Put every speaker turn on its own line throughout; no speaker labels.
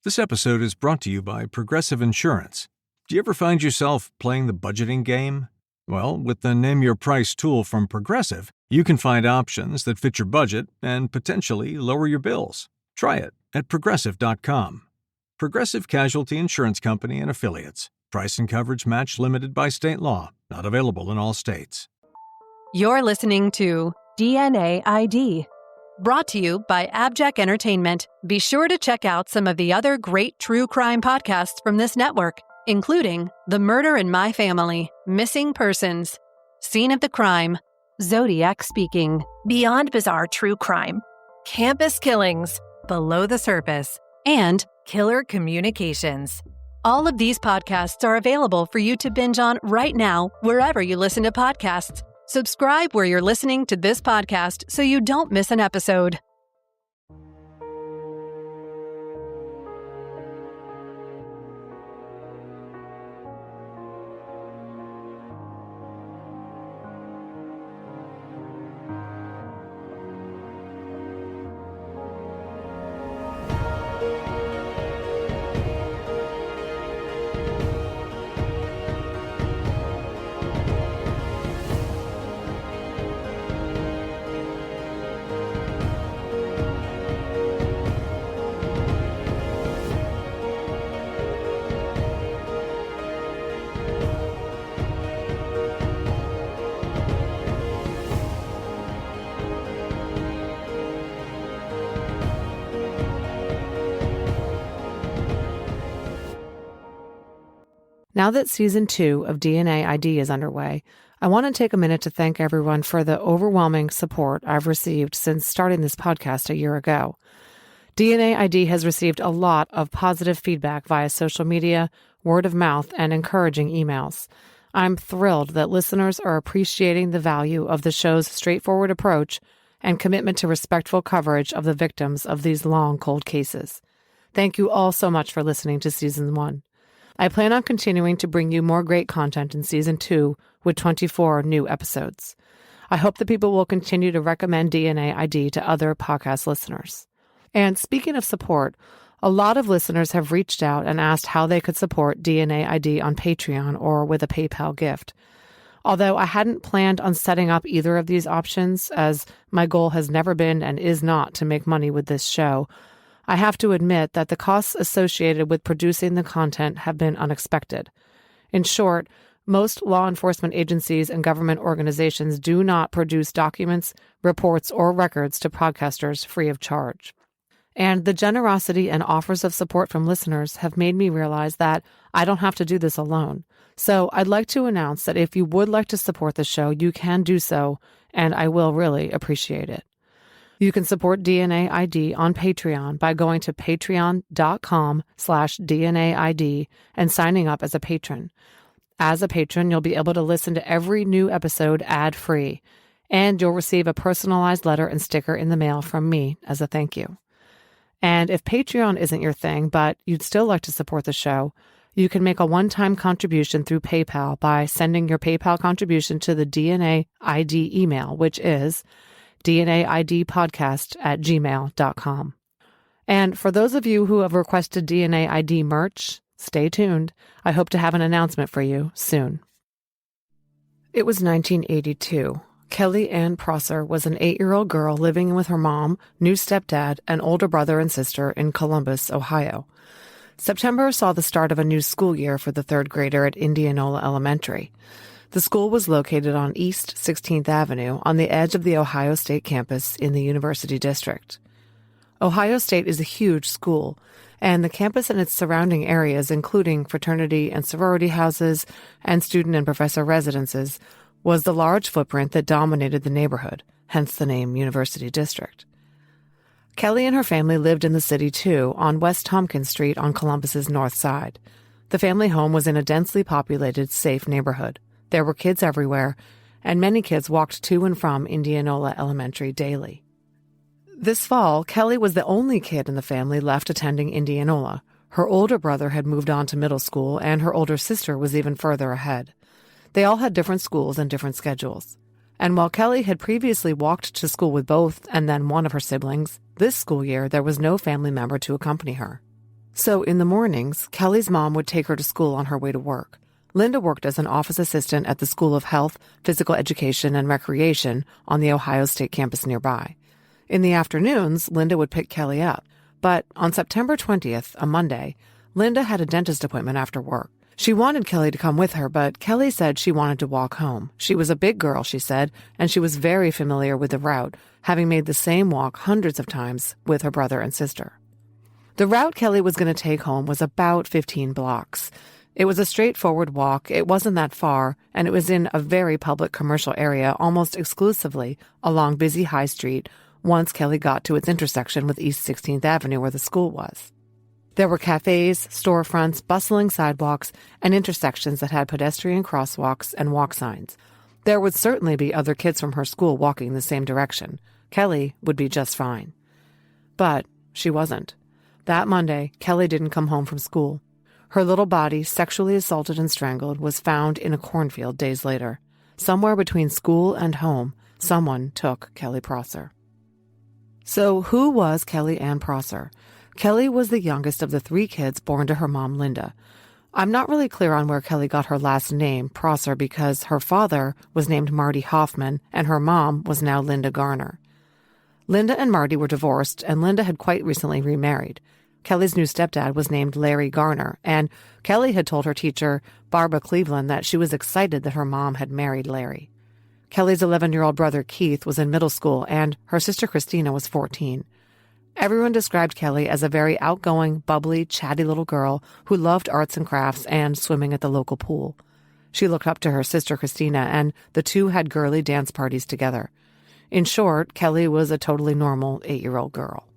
This episode is brought to you by Progressive Insurance. Do you ever find yourself playing the budgeting game? Well, with the Name Your Price tool from Progressive, you can find options that fit your budget and potentially lower your bills. Try it at Progressive.com. Progressive Casualty Insurance Company and Affiliates. Price and coverage match limited by state law. Not available in all states.
You're listening to DNA ID. Brought to you by AbJack Entertainment. Be sure to check out some of the other great true crime podcasts from this network, including The Murder in My Family, Missing Persons, Scene of the Crime, Zodiac Speaking, Beyond Bizarre True Crime, Campus Killings, Below the Surface, and Killer Communications. All of these podcasts are available for you to binge on right now, wherever you listen to podcasts. Subscribe where you're listening to this podcast so you don't miss an episode.
Now that Season 2 of DNA ID is underway, I want to take a minute to thank everyone for the overwhelming support I've received since starting this podcast a year ago. DNA ID has received a lot of positive feedback via social media, word of mouth, and encouraging emails. I'm thrilled that listeners are appreciating the value of the show's straightforward approach and commitment to respectful coverage of the victims of these long, cold cases. Thank you all so much for listening to Season 1. I plan on continuing to bring you more great content in Season 2 with 24 new episodes. I hope that people will continue to recommend DNA ID to other podcast listeners. And speaking of support, a lot of listeners have reached out and asked how they could support DNA ID on Patreon or with a PayPal gift. Although I hadn't planned on setting up either of these options, as my goal has never been and is not to make money with this show, I have to admit that the costs associated with producing the content have been unexpected. In short, most law enforcement agencies and government organizations do not produce documents, reports, or records to podcasters free of charge. And the generosity and offers of support from listeners have made me realize that I don't have to do this alone. So I'd like to announce that if you would like to support the show, you can do so, and I will really appreciate it. You can support DNA ID on Patreon by going to patreon.com/DNAID and signing up as a patron. As a patron, you'll be able to listen to every new episode ad-free, and you'll receive a personalized letter and sticker in the mail from me as a thank you. And if Patreon isn't your thing, but you'd still like to support the show, you can make a one-time contribution through PayPal by sending your PayPal contribution to the DNA ID email, which is DNAIDpodcast@gmail.com. And for those of you who have requested DNA ID merch, stay tuned. I hope to have an announcement for you soon. It was 1982. Kelly Ann Prosser was an 8-year-old girl living with her mom, new stepdad, and older brother and sister in Columbus, Ohio. September saw the start of a new school year for the third grader at Indianola Elementary. The school was located on East 16th Avenue on the edge of the Ohio State campus in the University District. Ohio State is a huge school, and the campus and its surrounding areas, including fraternity and sorority houses and student and professor residences, was the large footprint that dominated the neighborhood, hence the name University District. Kelly and her family lived in the city, too, on West Tompkins Street on Columbus's north side. The family home was in a densely populated, safe neighborhood. There were kids everywhere, and many kids walked to and from Indianola Elementary daily. This fall, Kelly was the only kid in the family left attending Indianola. Her older brother had moved on to middle school, and her older sister was even further ahead. They all had different schools and different schedules. And while Kelly had previously walked to school with both and then one of her siblings, this school year there was no family member to accompany her. So in the mornings, Kelly's mom would take her to school on her way to work. Linda worked as an office assistant at the School of Health, Physical Education, and Recreation on the Ohio State campus nearby. In the afternoons, Linda would pick Kelly up. But on September 20th, a Monday, Linda had a dentist appointment after work. She wanted Kelly to come with her, but Kelly said she wanted to walk home. She was a big girl, she said, and she was very familiar with the route, having made the same walk hundreds of times with her brother and sister. The route Kelly was going to take home was about 15 blocks. It was a straightforward walk, it wasn't that far, and it was in a very public commercial area almost exclusively along busy High Street once Kelly got to its intersection with East 16th Avenue where the school was. There were cafes, storefronts, bustling sidewalks, and intersections that had pedestrian crosswalks and walk signs. There would certainly be other kids from her school walking the same direction. Kelly would be just fine. But she wasn't. That Monday, Kelly didn't come home from school. Her little body, sexually assaulted and strangled, was found in a cornfield days later. Somewhere between school and home, someone took Kelly Prosser. So who was Kelly Ann Prosser? Kelly was the youngest of the 3 kids born to her mom, Linda. I'm not really clear on where Kelly got her last name, Prosser, because her father was named Marty Hoffman and her mom was now Linda Garner. Linda and Marty were divorced, and Linda had quite recently remarried. Kelly's new stepdad was named Larry Garner, and Kelly had told her teacher, Barbara Cleveland, that she was excited that her mom had married Larry. Kelly's 11-year-old brother Keith was in middle school, and her sister Christina was 14. Everyone described Kelly as a very outgoing, bubbly, chatty little girl who loved arts and crafts and swimming at the local pool. She looked up to her sister Christina, and the two had girly dance parties together. In short, Kelly was a totally normal 8-year-old girl.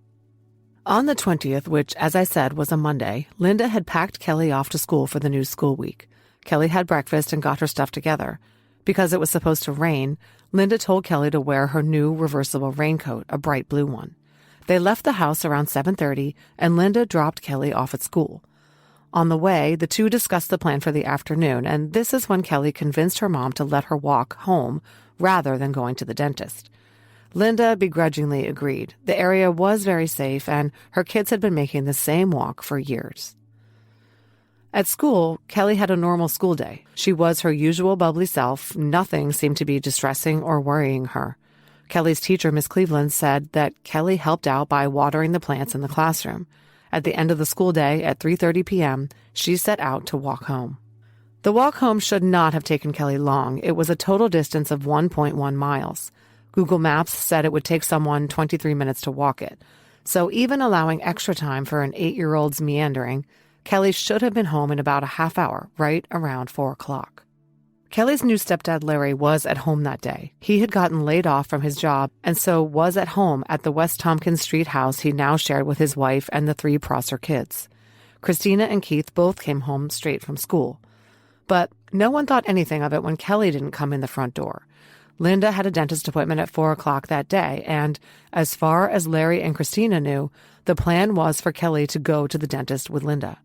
On the 20th, which, as I said, was a Monday, Linda had packed Kelly off to school for the new school week. Kelly had breakfast and got her stuff together. Because it was supposed to rain, Linda told Kelly to wear her new reversible raincoat, a bright blue one. They left the house around 7:30, and Linda dropped Kelly off at school. On the way, the two discussed the plan for the afternoon, and this is when Kelly convinced her mom to let her walk home rather than going to the dentist. Linda begrudgingly agreed. The area was very safe, and her kids had been making the same walk for years. At school, Kelly had a normal school day. She was her usual bubbly self. Nothing seemed to be distressing or worrying her. Kelly's teacher, Miss Cleveland, said that Kelly helped out by watering the plants in the classroom. At the end of the school day, at 3:30 p.m., she set out to walk home. The walk home should not have taken Kelly long. It was a total distance of 1.1 miles. Google Maps said it would take someone 23 minutes to walk it. So even allowing extra time for an 8-year-old's meandering, Kelly should have been home in about a half hour, right around 4 o'clock. Kelly's new stepdad, Larry, was at home that day. He had gotten laid off from his job and so was at home at the West Tompkins Street house he now shared with his wife and the 3 Prosser kids. Christina and Keith both came home straight from school. But no one thought anything of it when Kelly didn't come in the front door. Linda had a dentist appointment at 4 o'clock that day, and as far as Larry and Christina knew, the plan was for Kelly to go to the dentist with Linda.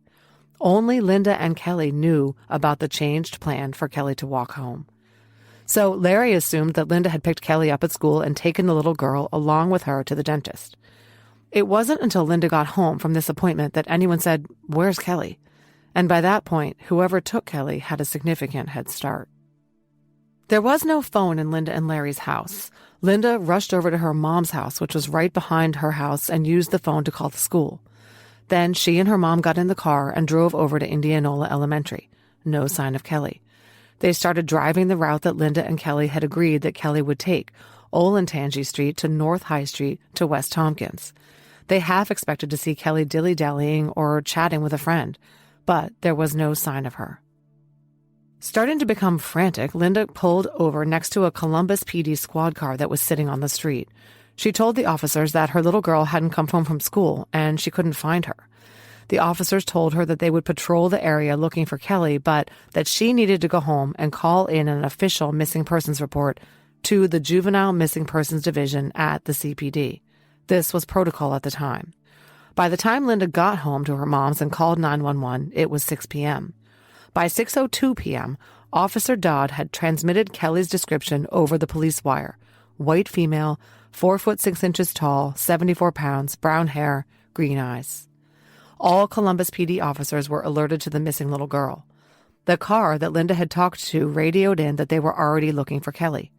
Only Linda and Kelly knew about the changed plan for Kelly to walk home. So Larry assumed that Linda had picked Kelly up at school and taken the little girl along with her to the dentist. It wasn't until Linda got home from this appointment that anyone said, "Where's Kelly?" And by that point, whoever took Kelly had a significant head start. There was no phone in Linda and Larry's house. Linda rushed over to her mom's house, which was right behind her house, and used the phone to call the school. Then she and her mom got in the car and drove over to Indianola Elementary. No sign of Kelly. They started driving the route that Linda and Kelly had agreed that Kelly would take, Olentangy Street to North High Street to West Tompkins. They half expected to see Kelly dilly-dallying or chatting with a friend, but there was no sign of her. Starting to become frantic, Linda pulled over next to a Columbus PD squad car that was sitting on the street. She told the officers that her little girl hadn't come home from school and she couldn't find her. The officers told her that they would patrol the area looking for Kelly, but that she needed to go home and call in an official missing persons report to the Juvenile Missing Persons Division at the CPD. This was protocol at the time. By the time Linda got home to her mom's and called 911, it was 6 p.m. By 6:02 p.m., Officer Dodd had transmitted Kelly's description over the police wire. White female, 4 foot 6 inches tall, 74 pounds, brown hair, green eyes. all Columbus PD officers were alerted to the missing little girl. The car that Linda had talked to radioed in that they were already looking for Kelly.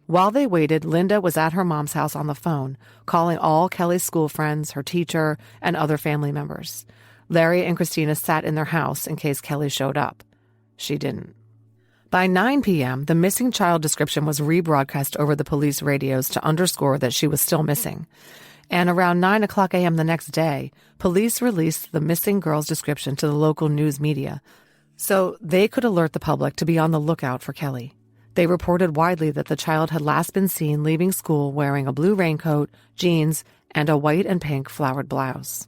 While they waited, Linda was at her mom's house on the phone, calling all Kelly's school friends, her teacher, and other family members. Larry and Christina sat in their house in case Kelly showed up. She didn't. By 9 p.m., the missing child description was rebroadcast over the police radios to underscore that she was still missing. And around 9 o'clock a.m. the next day, police released the missing girl's description to the local news media so they could alert the public to be on the lookout for Kelly. They reported widely that the child had last been seen leaving school wearing a blue raincoat, jeans, and a white and pink flowered blouse.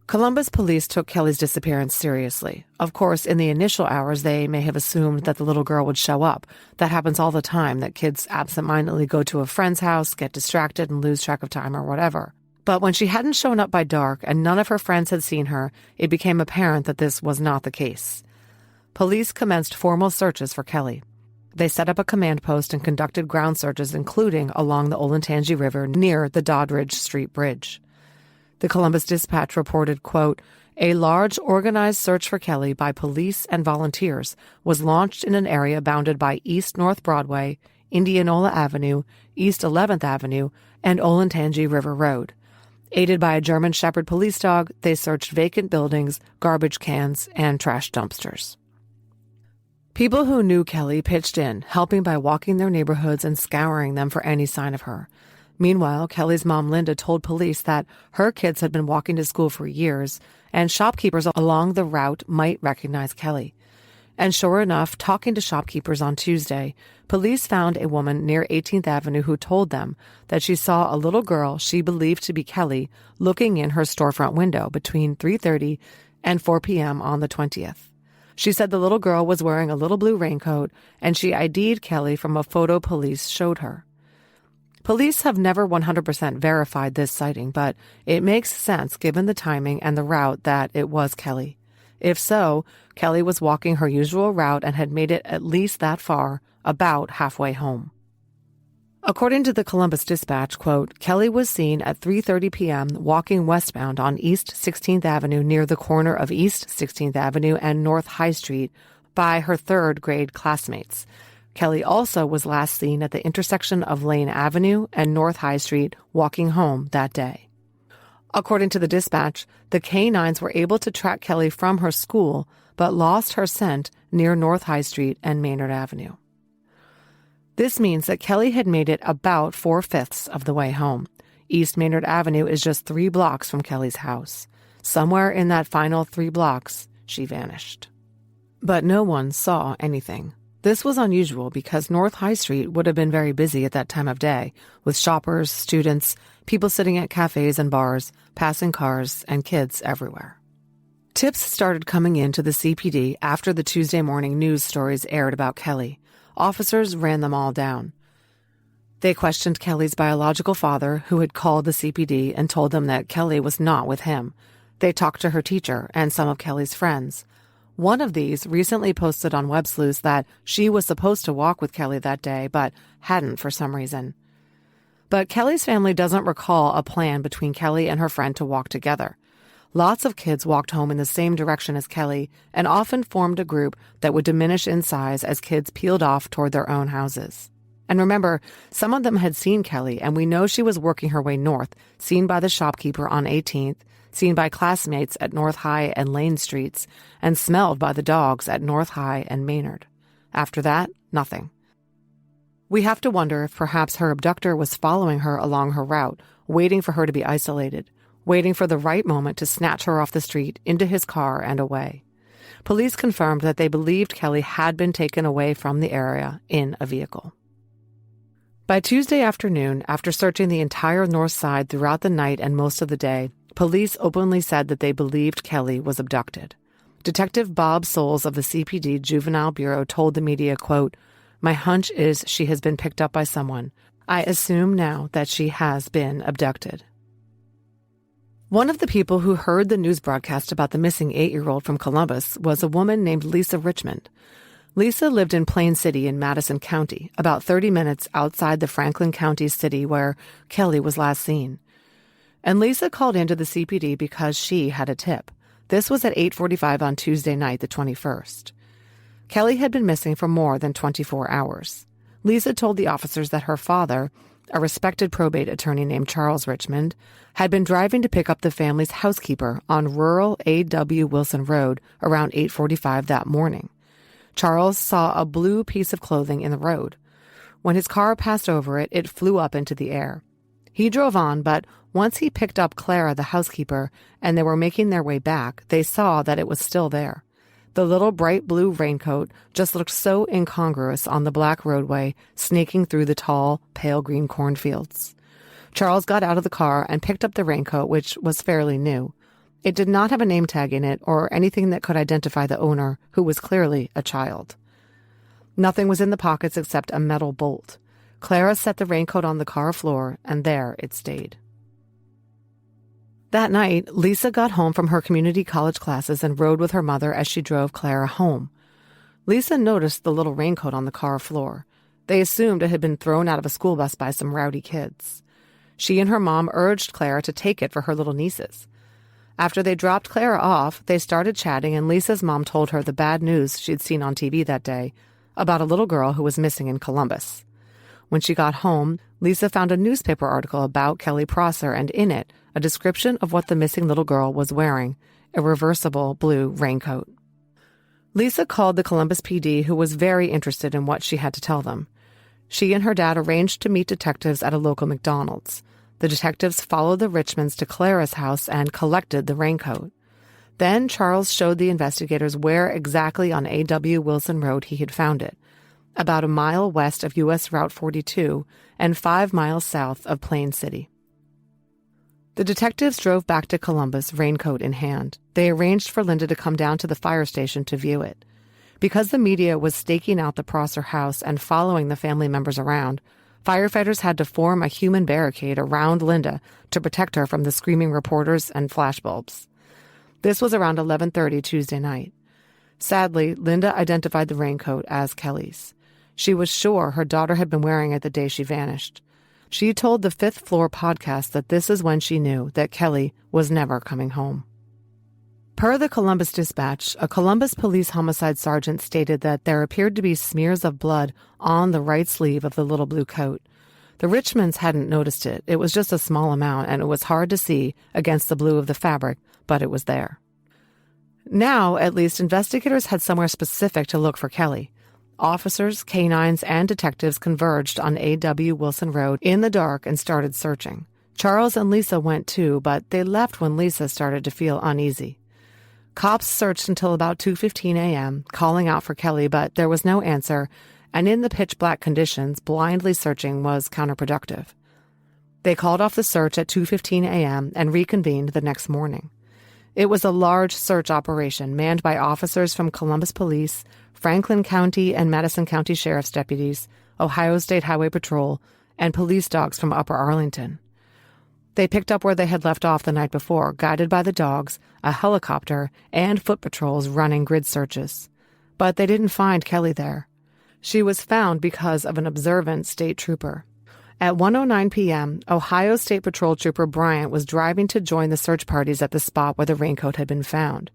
Columbus police took Kelly's disappearance seriously. Of course, in the initial hours, they may have assumed that the little girl would show up. That happens all the time, that kids absentmindedly go to a friend's house, get distracted, and lose track of time or whatever. But when she hadn't shown up by dark and none of her friends had seen her, it became apparent that this was not the case. Police commenced formal searches for Kelly. They set up a command post and conducted ground searches, including along the Olentangy River near the Doddridge Street Bridge. The Columbus Dispatch reported, quote, "A large organized search for Kelly by police and volunteers was launched in an area bounded by East North Broadway, Indianola Avenue, East 11th Avenue, and Olentangy River Road. Aided by a German Shepherd police dog, they searched vacant buildings, garbage cans, and trash dumpsters." People who knew Kelly pitched in, helping by walking their neighborhoods and scouring them for any sign of her. Meanwhile, Kelly's mom, Linda, told police that her kids had been walking to school for years, and shopkeepers along the route might recognize Kelly. And sure enough, talking to shopkeepers on Tuesday, police found a woman near 18th Avenue who told them that she saw a little girl she believed to be Kelly looking in her storefront window between 3:30 and 4 p.m. on the 20th. She said the little girl was wearing a little blue raincoat, and she ID'd Kelly from a photo police showed her. Police have never 100% verified this sighting, but it makes sense given the timing and the route that it was Kelly. If so, Kelly was walking her usual route and had made it at least that far, about halfway home. According to the Columbus Dispatch, quote, "Kelly was seen at 3:30 p.m. walking westbound on East 16th Avenue near the corner of East 16th Avenue and North High Street by her third-grade classmates. Kelly also was last seen at the intersection of Lane Avenue and North High Street walking home that day." According to the Dispatch, the K-9s were able to track Kelly from her school, but lost her scent near North High Street and Maynard Avenue. This means that Kelly had made it about 4/5 of the way home. East Maynard Avenue is just 3 blocks from Kelly's house. Somewhere in that final 3 blocks, she vanished. But no one saw anything. This was unusual because North High Street would have been very busy at that time of day, with shoppers, students, people sitting at cafes and bars, passing cars, and kids everywhere. Tips started coming in to the CPD after the Tuesday morning news stories aired about Kelly. Officers ran them all down. They questioned Kelly's biological father, who had called the CPD and told them that Kelly was not with him. They talked to her teacher and some of Kelly's friends. One of these recently posted on Web Sleuths that she was supposed to walk with Kelly that day, but hadn't for some reason. But Kelly's family doesn't recall a plan between Kelly and her friend to walk together. Lots of kids walked home in the same direction as Kelly and often formed a group that would diminish in size as kids peeled off toward their own houses. And remember, some of them had seen Kelly, and we know she was working her way north, seen by the shopkeeper on 18th, seen by classmates at North High and Lane Streets, and smelled by the dogs at North High and Maynard. After that, nothing. We have to wonder if perhaps her abductor was following her along her route, waiting for her to be isolated, waiting for the right moment to snatch her off the street into his car and away. Police confirmed that they believed Kelly had been taken away from the area in a vehicle. By Tuesday afternoon, after searching the entire north side throughout the night and most of the day, police openly said that they believed Kelly was abducted. Detective Bob Soules of the CPD Juvenile Bureau told the media, quote, "My hunch is she has been picked up by someone. I assume now that she has been abducted." One of the people who heard the news broadcast about the missing 8-year-old from Columbus was a woman named Lisa Richmond. Lisa lived in Plain City in Madison County, about 30 minutes outside the Franklin County city where Kelly was last seen. And Lisa called into the CPD because she had a tip. This was at 8:45 on Tuesday night, the 21st. Kelly had been missing for more than 24 hours. Lisa told the officers that her father, a respected probate attorney named Charles Richmond, had been driving to pick up the family's housekeeper on rural A.W. Wilson Road around 8:45 that morning. Charles saw a blue piece of clothing in the road. When his car passed over it, it flew up into the air. He drove on, but once he picked up Clara, the housekeeper, and they were making their way back, they saw that it was still there. The little bright blue raincoat just looked so incongruous on the black roadway snaking through the tall, pale green cornfields. Charles got out of the car and picked up the raincoat, which was fairly new. It did not have a name tag in it or anything that could identify the owner, who was clearly a child. Nothing was in the pockets except a metal bolt. Clara set the raincoat on the car floor, and there it stayed. That night, Lisa got home from her community college classes and rode with her mother as she drove Clara home. Lisa noticed the little raincoat on the car floor. They assumed it had been thrown out of a school bus by some rowdy kids. She and her mom urged Clara to take it for her little nieces. After they dropped Clara off, they started chatting, and Lisa's mom told her the bad news she'd seen on TV that day about a little girl who was missing in Columbus. When she got home, Lisa found a newspaper article about Kelly Prosser, and in it, a description of what the missing little girl was wearing, a reversible blue raincoat. Lisa called the Columbus PD, who was very interested in what she had to tell them. She and her dad arranged to meet detectives at a local McDonald's. The detectives followed the Richmonds to Clara's house and collected the raincoat. Then Charles showed the investigators where exactly on A.W. Wilson Road he had found it, about a mile west of U.S. Route 42 and 5 miles south of Plain City. The detectives drove back to Columbus, raincoat in hand. They arranged for Linda to come down to the fire station to view it. Because the media was staking out the Prosser house and following the family members around, firefighters had to form a human barricade around Linda to protect her from the screaming reporters and flashbulbs. This was around 11:30 Tuesday night. Sadly, Linda identified the raincoat as Kelly's. She was sure her daughter had been wearing it the day she vanished. She told the Fifth Floor podcast that this is when she knew that Kelly was never coming home. Per the Columbus Dispatch, a Columbus police homicide sergeant stated that there appeared to be smears of blood on the right sleeve of the little blue coat. The Richmonds hadn't noticed it. It was just a small amount, and it was hard to see against the blue of the fabric, but it was there. Now, at least, investigators had somewhere specific to look for Kelly. Officers, canines, and detectives converged on A.W. Wilson Road in the dark and started searching. Charles and Lisa went too, but they left when Lisa started to feel uneasy. Cops searched until about 2:15 a.m., calling out for Kelly, but there was no answer, and in the pitch-black conditions, blindly searching was counterproductive. They called off the search at 2:15 a.m. and reconvened the next morning. It was a large search operation manned by officers from Columbus Police, Franklin County and Madison County Sheriff's deputies, Ohio State Highway Patrol, and police dogs from Upper Arlington. They picked up where they had left off the night before, guided by the dogs, a helicopter, and foot patrols running grid searches. But they didn't find Kelly there. She was found because of an observant state trooper. At 1:09 p.m., Ohio State Patrol Trooper Bryant was driving to join the search parties at the spot where the raincoat had been found.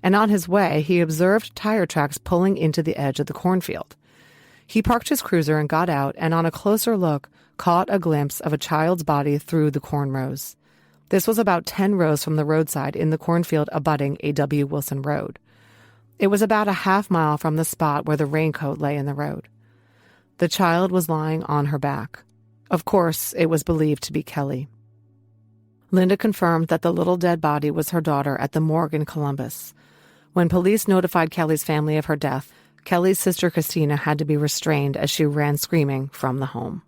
And on his way, he observed tire tracks pulling into the edge of the cornfield. He parked his cruiser and got out, and on a closer look, caught a glimpse of a child's body through the corn rows. This was about 10 rows from the roadside in the cornfield abutting A.W. Wilson Road. It was about a half mile from the spot where the raincoat lay in the road. The child was lying on her back. Of course, it was believed to be Kelly. Linda confirmed that the little dead body was her daughter at the morgue in Columbus. When police notified Kelly's family of her death, Kelly's sister Christina had to be restrained as she ran screaming from the home.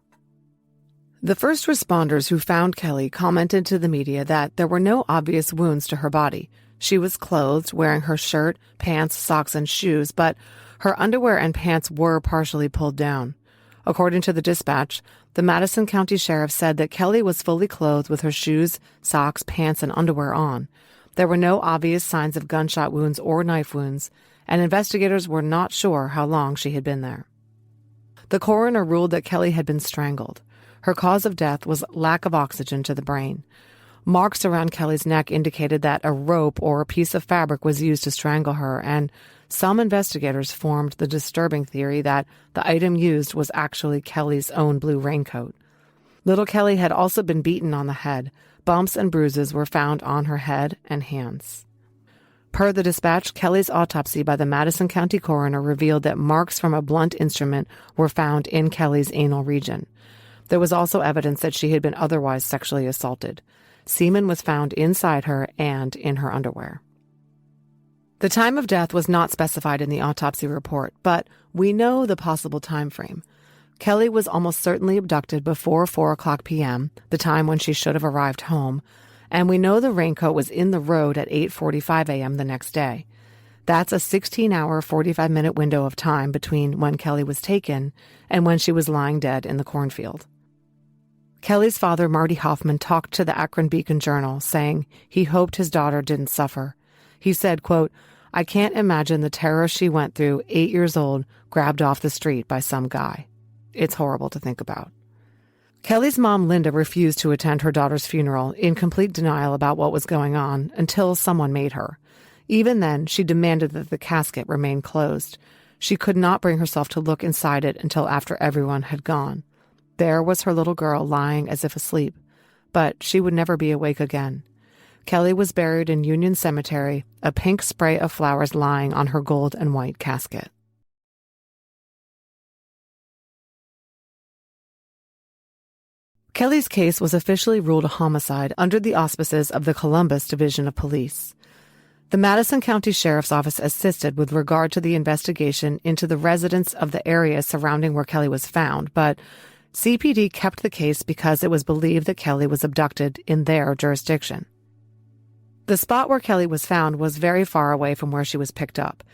The first responders who found Kelly commented to the media that there were no obvious wounds to her body. She was clothed, wearing her shirt, pants, socks, and shoes, but her underwear and pants were partially pulled down. According to the dispatch, the Madison County Sheriff said that Kelly was fully clothed with her shoes, socks, pants, and underwear on. There were no obvious signs of gunshot wounds or knife wounds, and investigators were not sure how long she had been there. The coroner ruled that Kelly had been strangled. Her cause of death was lack of oxygen to the brain. Marks around Kelly's neck indicated that a rope or a piece of fabric was used to strangle her, and some investigators formed the disturbing theory that the item used was actually Kelly's own blue raincoat. Little Kelly had also been beaten on the head. Bumps and bruises were found on her head and hands. Per the dispatch, Kelly's autopsy by the Madison County coroner revealed that marks from a blunt instrument were found in Kelly's anal region. There was also evidence that she had been otherwise sexually assaulted. Semen was found inside her and in her underwear. The time of death was not specified in the autopsy report, but we know the possible time frame. Kelly was almost certainly abducted before 4:00 p.m., the time when she should have arrived home, and we know the raincoat was in the road at 8:45 a.m. the next day. That's a 16-hour, 45-minute window of time between when Kelly was taken and when she was lying dead in the cornfield. Kelly's father, Marty Hoffman, talked to the Akron Beacon-Journal, saying he hoped his daughter didn't suffer. He said, quote, "I can't imagine the terror she went through, 8 years old, grabbed off the street by some guy. It's horrible to think about." Kelly's mom, Linda, refused to attend her daughter's funeral, in complete denial about what was going on, until someone made her. Even then, she demanded that the casket remain closed. She could not bring herself to look inside it until after everyone had gone. There was her little girl lying as if asleep, but she would never be awake again. Kelly was buried in Union Cemetery, a pink spray of flowers lying on her gold and white casket. Kelly's case was officially ruled a homicide under the auspices of the Columbus Division of Police. The Madison County Sheriff's Office assisted with regard to the investigation into the residents of the area surrounding where Kelly was found, but CPD kept the case because it was believed that Kelly was abducted in their jurisdiction. The spot where Kelly was found was very far away from where she was picked up.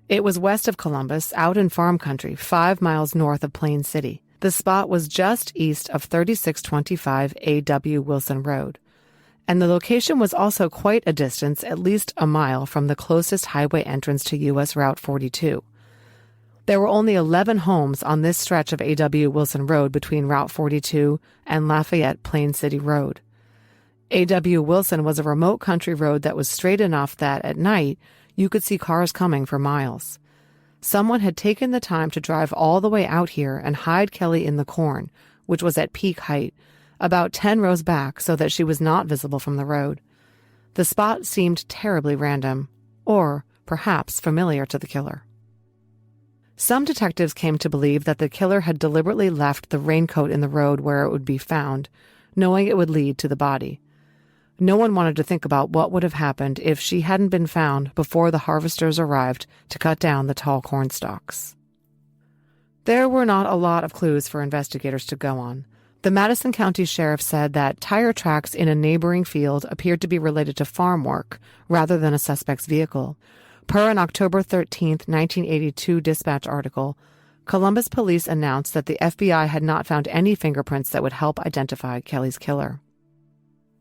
It was west of Columbus, out in farm country, 5 miles north of Plain City. The spot was just east of 3625 A.W. Wilson Road. And the location was also quite a distance, at least a mile, from the closest highway entrance to U.S. Route 42. There were only 11 homes on this stretch of A.W. Wilson Road between Route 42 and Lafayette Plain City Road. A.W. Wilson was a remote country road that was straight enough that, at night, you could see cars coming for miles. Someone had taken the time to drive all the way out here and hide Kelly in the corn, which was at peak height, about 10 rows back so that she was not visible from the road. The spot seemed terribly random, or perhaps familiar to the killer. Some detectives came to believe that the killer had deliberately left the raincoat in the road where it would be found, knowing it would lead to the body. No one wanted to think about what would have happened if she hadn't been found before the harvesters arrived to cut down the tall corn stalks. There were not a lot of clues for investigators to go on. The Madison County Sheriff said that tire tracks in a neighboring field appeared to be related to farm work rather than a suspect's vehicle. Per an October 13, 1982 dispatch article, Columbus police announced that the FBI had not found any fingerprints that would help identify Kelly's killer.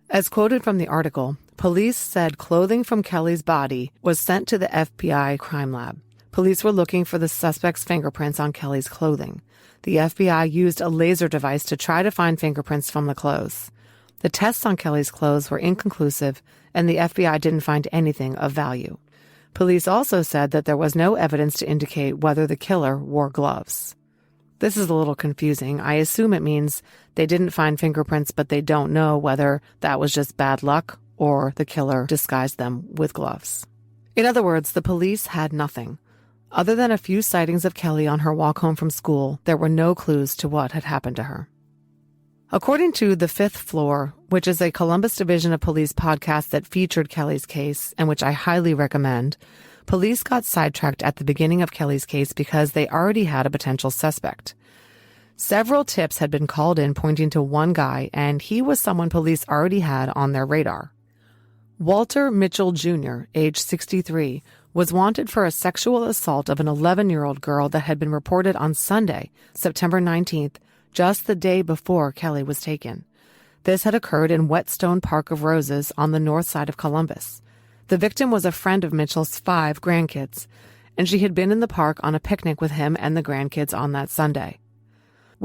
As quoted from the article, police said clothing from Kelly's body was sent to the FBI crime lab. Police were looking for the suspect's fingerprints on Kelly's clothing. The FBI used a laser device to try to find fingerprints from the clothes. The tests on Kelly's clothes were inconclusive, and the FBI didn't find anything of value. Police also said that there was no evidence to indicate whether the killer wore gloves. This is a little confusing. I assume it means they didn't find fingerprints, but they don't know whether that was just bad luck or the killer disguised them with gloves. In other words, the police had nothing. Other than a few sightings of Kelly on her walk home from school, there were no clues to what had happened to her. According to The Fifth Floor, which is a Columbus Division of Police podcast that featured Kelly's case and which I highly recommend, police got sidetracked at the beginning of Kelly's case because they already had a potential suspect. Several tips had been called in pointing to one guy, and he was someone police already had on their radar. Walter Mitchell Jr., age 63, was wanted for a sexual assault of an 11-year-old girl that had been reported on Sunday, September 19th, just the day before Kelly was taken. This had occurred in Whetstone Park of Roses on the north side of Columbus. The victim was a friend of Mitchell's 5 grandkids, and she had been in the park on a picnic with him and the grandkids on that Sunday.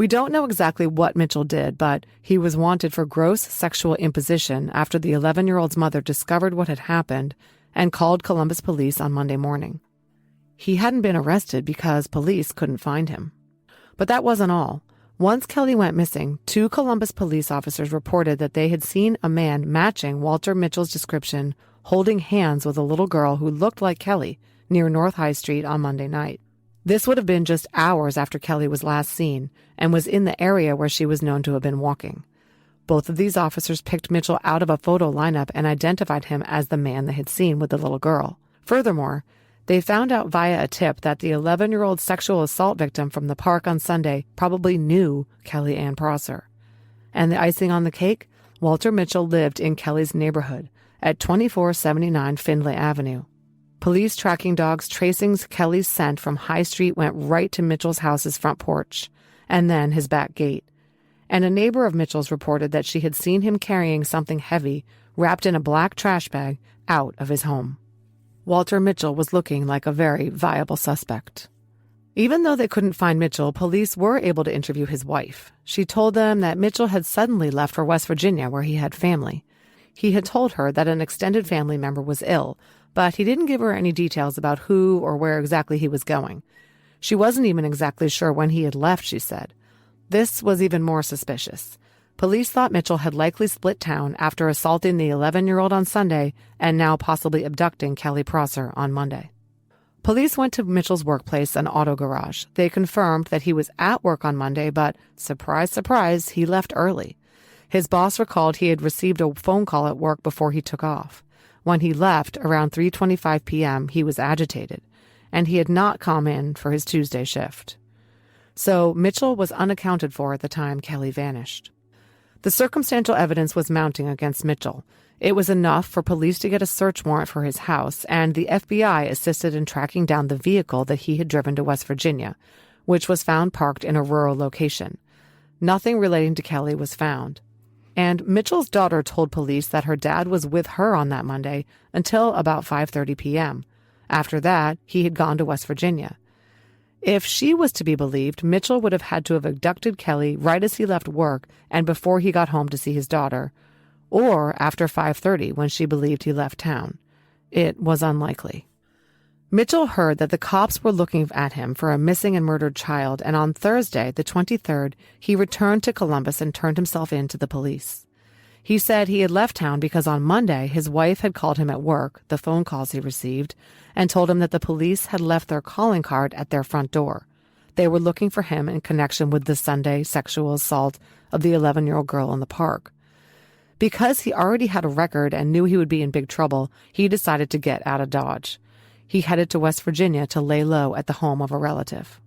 We don't know exactly what Mitchell did, but he was wanted for gross sexual imposition after the 11-year-old's mother discovered what had happened and called Columbus police on Monday morning. He hadn't been arrested because police couldn't find him. But that wasn't all. Once Kelly went missing, 2 Columbus police officers reported that they had seen a man matching Walter Mitchell's description holding hands with a little girl who looked like Kelly near North High Street on Monday night. This would have been just hours after Kelly was last seen and was in the area where she was known to have been walking. Both of these officers picked Mitchell out of a photo lineup and identified him as the man they had seen with the little girl. Furthermore, they found out via a tip that the 11-year-old sexual assault victim from the park on Sunday probably knew Kelly Ann Prosser. And the icing on the cake? Walter Mitchell lived in Kelly's neighborhood at 2479 Findlay Avenue. Police tracking dogs tracing Kelly's scent from High Street went right to Mitchell's house's front porch, and then his back gate. And a neighbor of Mitchell's reported that she had seen him carrying something heavy, wrapped in a black trash bag, out of his home. Walter Mitchell was looking like a very viable suspect. Even though they couldn't find Mitchell, police were able to interview his wife. She told them that Mitchell had suddenly left for West Virginia, where he had family. He had told her that an extended family member was ill, but he didn't give her any details about who or where exactly he was going. She wasn't even exactly sure when he had left, she said. This was even more suspicious. Police thought Mitchell had likely split town after assaulting the 11-year-old on Sunday and now possibly abducting Kelly Prosser on Monday. Police went to Mitchell's workplace, an auto garage. They confirmed that he was at work on Monday, but surprise, surprise, he left early. His boss recalled he had received a phone call at work before he took off. When he left, around 3:25 p.m., he was agitated, and he had not come in for his Tuesday shift. So Mitchell was unaccounted for at the time Kelly vanished. The circumstantial evidence was mounting against Mitchell. It was enough for police to get a search warrant for his house, and the FBI assisted in tracking down the vehicle that he had driven to West Virginia, which was found parked in a rural location. Nothing relating to Kelly was found. And Mitchell's daughter told police that her dad was with her on that Monday until about 5:30 p.m. After that, he had gone to West Virginia. If she was to be believed, Mitchell would have had to have abducted Kelly right as he left work and before he got home to see his daughter, or after 5:30 when she believed he left town. It was unlikely. Mitchell heard that the cops were looking at him for a missing and murdered child, and on Thursday, the 23rd, he returned to Columbus and turned himself in to the police. He said he had left town because on Monday his wife had called him at work, the phone calls he received, and told him that the police had left their calling card at their front door. They were looking for him in connection with the Sunday sexual assault of the 11-year-old girl in the park. Because he already had a record and knew he would be in big trouble, he decided to get out of Dodge. He headed to West Virginia to lay low at the home of a relative.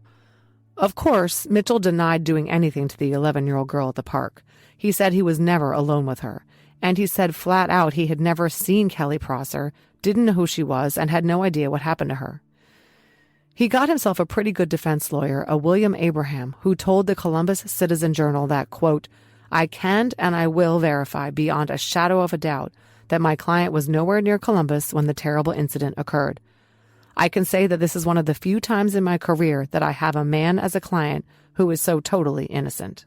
Of course, Mitchell denied doing anything to the 11-year-old girl at the park. He said he was never alone with her, and he said flat out he had never seen Kelly Prosser, didn't know who she was, and had no idea what happened to her. He got himself a pretty good defense lawyer, a William Abraham, who told the Columbus Citizen-Journal that, quote, "I can and I will verify beyond a shadow of a doubt that my client was nowhere near Columbus when the terrible incident occurred. I can say that this is one of the few times in my career that I have a man as a client who is so totally innocent."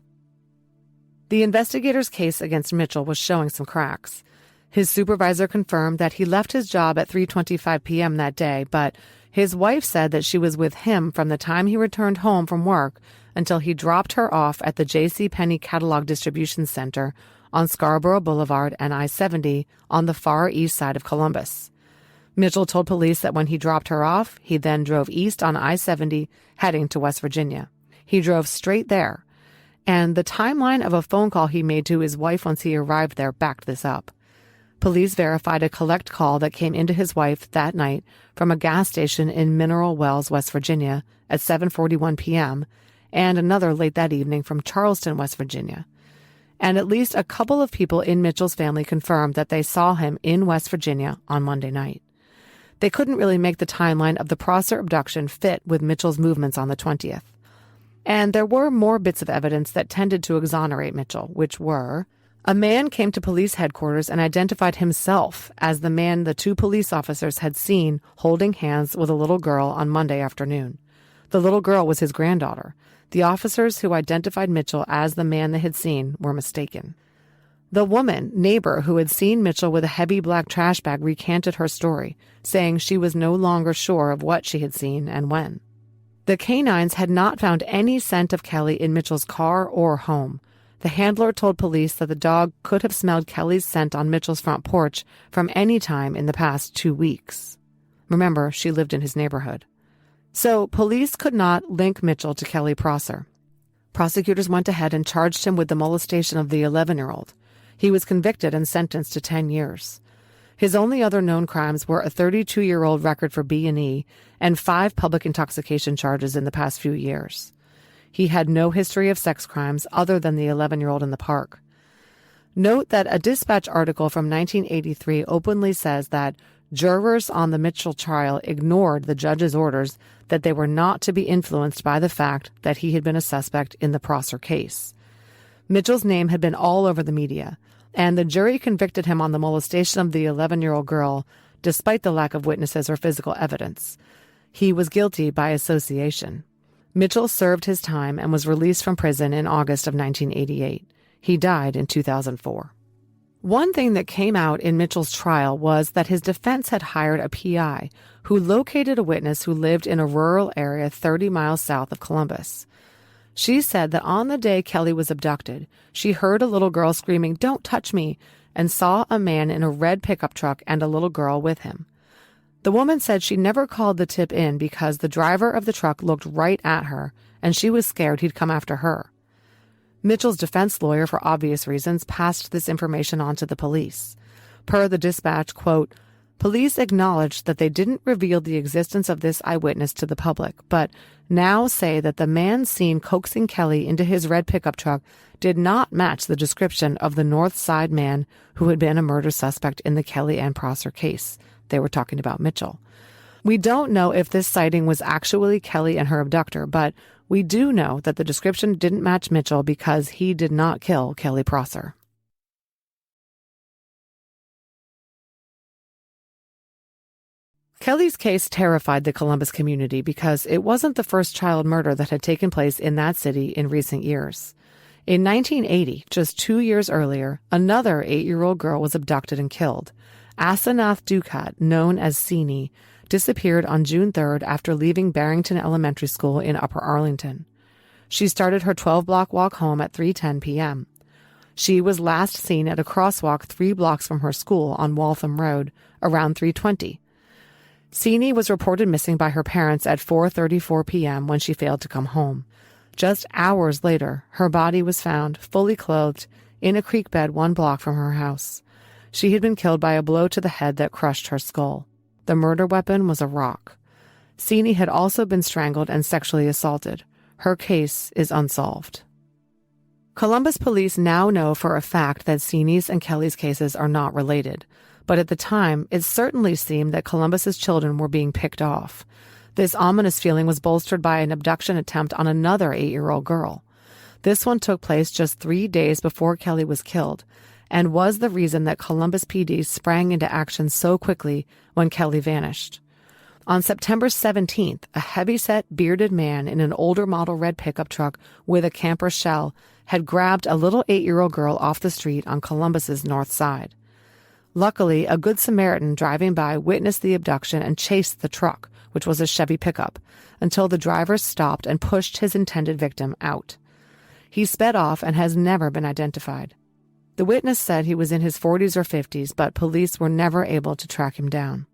The investigators' case against Mitchell was showing some cracks. His supervisor confirmed that he left his job at 3:25 p.m. that day, but his wife said that she was with him from the time he returned home from work until he dropped her off at the J.C. Penney Catalog Distribution Center on Scarborough Boulevard and I-70 on the far east side of Columbus. Mitchell told police that when he dropped her off, he then drove east on I-70, heading to West Virginia. He drove straight there, and the timeline of a phone call he made to his wife once he arrived there backed this up. Police verified a collect call that came into his wife that night from a gas station in Mineral Wells, West Virginia, at 7:41 p.m., and another late that evening from Charleston, West Virginia. And at least a couple of people in Mitchell's family confirmed that they saw him in West Virginia on Monday night. They couldn't really make the timeline of the Prosser abduction fit with Mitchell's movements on the 20th. And there were more bits of evidence that tended to exonerate Mitchell, which were: a man came to police headquarters and identified himself as the man the 2 police officers had seen holding hands with a little girl on Monday afternoon. The little girl was his granddaughter. The officers who identified Mitchell as the man they had seen were mistaken. The woman, neighbor, who had seen Mitchell with a heavy black trash bag recanted her story, saying she was no longer sure of what she had seen and when. The canines had not found any scent of Kelly in Mitchell's car or home. The handler told police that the dog could have smelled Kelly's scent on Mitchell's front porch from any time in the past 2 weeks. Remember, she lived in his neighborhood. So police could not link Mitchell to Kelly Prosser. Prosecutors went ahead and charged him with the molestation of the 11-year-old. He was convicted and sentenced to 10 years. His only other known crimes were a 32-year-old record for B&E and 5 public intoxication charges in the past few years. He had no history of sex crimes other than the 11-year-old in the park. Note that a Dispatch article from 1983 openly says that jurors on the Mitchell trial ignored the judge's orders that they were not to be influenced by the fact that he had been a suspect in the Prosser case. Mitchell's name had been all over the media, and the jury convicted him on the molestation of the 11-year-old girl, despite the lack of witnesses or physical evidence. He was guilty by association. Mitchell served his time and was released from prison in August of 1988. He died in 2004. One thing that came out in Mitchell's trial was that his defense had hired a PI who located a witness who lived in a rural area 30 miles south of Columbus. She said that on the day Kelly was abducted, she heard a little girl screaming, "Don't touch me," and saw a man in a red pickup truck and a little girl with him. The woman said she never called the tip in because the driver of the truck looked right at her, and she was scared he'd come after her. Mitchell's defense lawyer, for obvious reasons, passed this information on to the police. Per the Dispatch, quote, "Police acknowledged that they didn't reveal the existence of this eyewitness to the public, but now say that the man seen coaxing Kelly into his red pickup truck did not match the description of the North Side man who had been a murder suspect in the Kelly and Prosser case." They were talking about Mitchell. We don't know if this sighting was actually Kelly and her abductor, but we do know that the description didn't match Mitchell because he did not kill Kelly Prosser. Kelly's case terrified the Columbus community because it wasn't the first child murder that had taken place in that city in recent years. In 1980, just 2 years earlier, another 8-year-old girl was abducted and killed. Asenath Dukat, known as Sini, disappeared on June 3rd after leaving Barrington Elementary School in Upper Arlington. She started her 12-block walk home at 3:10 p.m. She was last seen at a crosswalk 3 blocks from her school on Waltham Road around 3:20. Sini was reported missing by her parents at 4:34 p.m. when she failed to come home. Just hours later, her body was found, fully clothed, in a creek bed 1 block from her house. She had been killed by a blow to the head that crushed her skull. The murder weapon was a rock. Sini had also been strangled and sexually assaulted. Her case is unsolved. Columbus police now know for a fact that Sini's and Kelly's cases are not related, but at the time, it certainly seemed that Columbus's children were being picked off. This ominous feeling was bolstered by an abduction attempt on another 8-year-old girl. This one took place just 3 days before Kelly was killed, and was the reason that Columbus PD sprang into action so quickly when Kelly vanished. On September 17th, a heavy-set, bearded man in an older model red pickup truck with a camper shell had grabbed a little 8-year-old girl off the street on Columbus's north side. Luckily, a Good Samaritan driving by witnessed the abduction and chased the truck, which was a Chevy pickup, until the driver stopped and pushed his intended victim out. He sped off and has never been identified. The witness said he was in his 40s or 50s, but police were never able to track him down.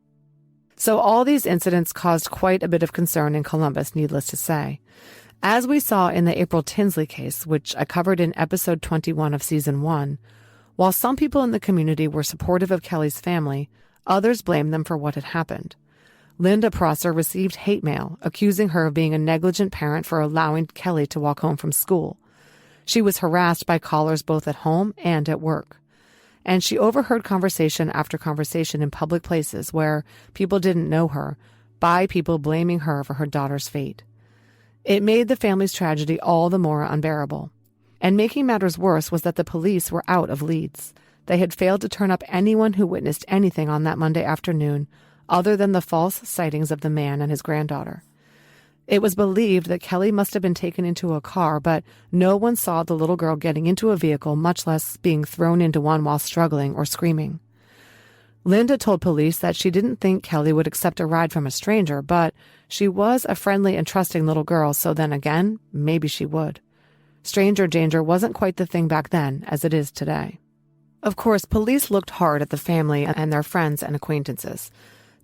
So all these incidents caused quite a bit of concern in Columbus, needless to say. As we saw in the April Tinsley case, which I covered in episode 21 of season 1, while some people in the community were supportive of Kelly's family, others blamed them for what had happened. Linda Prosser received hate mail accusing her of being a negligent parent for allowing Kelly to walk home from school. She was harassed by callers both at home and at work. And she overheard conversation after conversation in public places where people didn't know her, by people blaming her for her daughter's fate. It made the family's tragedy all the more unbearable. And making matters worse was that the police were out of leads. They had failed to turn up anyone who witnessed anything on that Monday afternoon, other than the false sightings of the man and his granddaughter. It was believed that Kelly must have been taken into a car, but no one saw the little girl getting into a vehicle, much less being thrown into one while struggling or screaming. Linda told police that she didn't think Kelly would accept a ride from a stranger, but she was a friendly and trusting little girl, so then again, maybe she would. Stranger danger wasn't quite the thing back then as it is today. Of course, police looked hard at the family and their friends and acquaintances.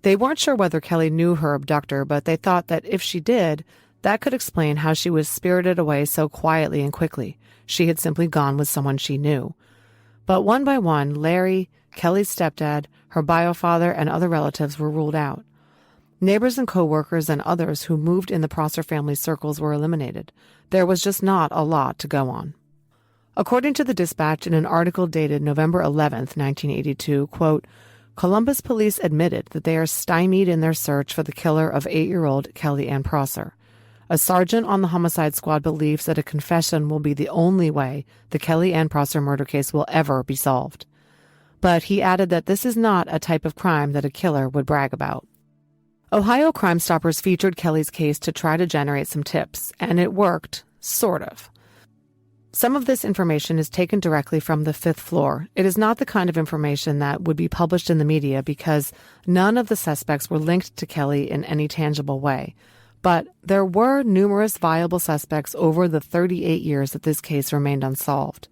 They weren't sure whether Kelly knew her abductor, but they thought that if she did, that could explain how she was spirited away so quietly and quickly. She had simply gone with someone she knew. But one by one, Larry, Kelly's stepdad, her bio-father, and other relatives were ruled out. Neighbors and co-workers and others who moved in the Prosser family circles were eliminated. There was just not a lot to go on. According to the Dispatch, in an article dated November 11th, 1982, quote, Columbus police admitted that they are stymied in their search for the killer of 8-year-old Kelly Ann Prosser. A sergeant on the homicide squad believes that a confession will be the only way the Kelly Ann Prosser murder case will ever be solved. But he added that this is not a type of crime that a killer would brag about. Ohio CrimeStoppers featured Kelly's case to try to generate some tips, and it worked, sort of. Some of this information is taken directly from the fifth floor. It is not the kind of information that would be published in the media because none of the suspects were linked to Kelly in any tangible way. But there were numerous viable suspects over the 38 years that this case remained unsolved.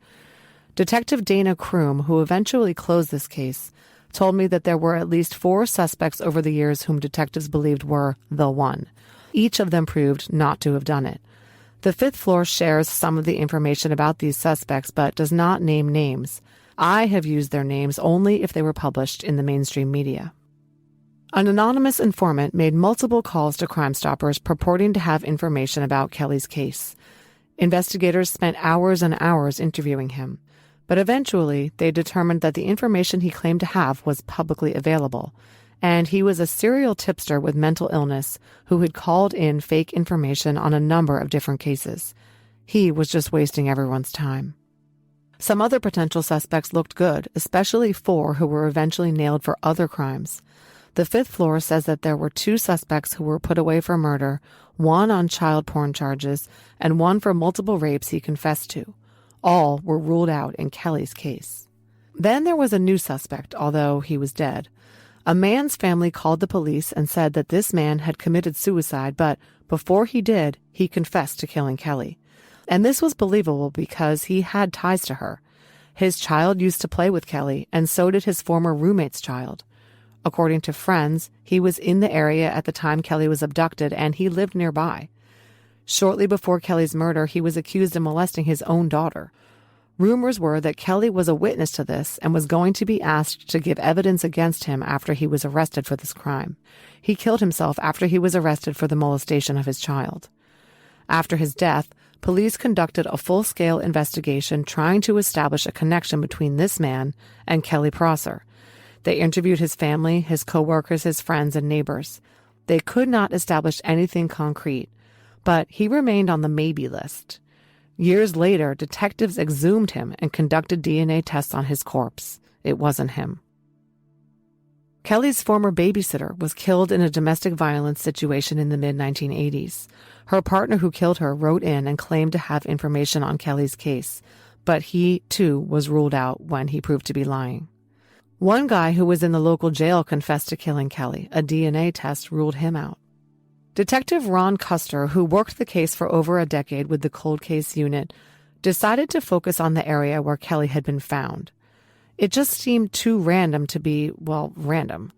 Detective Dana Kroom, who eventually closed this case, told me that there were at least 4 suspects over the years whom detectives believed were the one. Each of them proved not to have done it. The fifth floor shares some of the information about these suspects but does not name names. I have used their names only if they were published in the mainstream media. An anonymous informant made multiple calls to CrimeStoppers purporting to have information about Kelly's case. Investigators spent hours and hours interviewing him, but eventually they determined that the information he claimed to have was publicly available, and he was a serial tipster with mental illness who had called in fake information on a number of different cases. He was just wasting everyone's time. Some other potential suspects looked good, especially 4 who were eventually nailed for other crimes. The fifth floor says that there were 2 suspects who were put away for murder, 1 on child porn charges, and 1 for multiple rapes he confessed to. All were ruled out in Kelly's case. Then there was a new suspect, although he was dead. A man's family called the police and said that this man had committed suicide, but before he did, he confessed to killing Kelly. And this was believable because he had ties to her. His child used to play with Kelly, and so did his former roommate's child. According to friends, he was in the area at the time Kelly was abducted, and he lived nearby. Shortly before Kelly's murder, he was accused of molesting his own daughter. Rumors were that Kelly was a witness to this and was going to be asked to give evidence against him after he was arrested for this crime. He killed himself after he was arrested for the molestation of his child. After his death, police conducted a full-scale investigation trying to establish a connection between this man and Kelly Prosser. They interviewed his family, his co-workers, his friends, and neighbors. They could not establish anything concrete, but he remained on the maybe list. Years later, detectives exhumed him and conducted DNA tests on his corpse. It wasn't him. Kelly's former babysitter was killed in a domestic violence situation in the mid-1980s. Her partner who killed her wrote in and claimed to have information on Kelly's case, but he, too, was ruled out when he proved to be lying. One guy who was in the local jail confessed to killing Kelly. A DNA test ruled him out. Detective Ron Custer, who worked the case for over a decade with the Cold Case Unit, decided to focus on the area where Kelly had been found. It just seemed too random to be, random.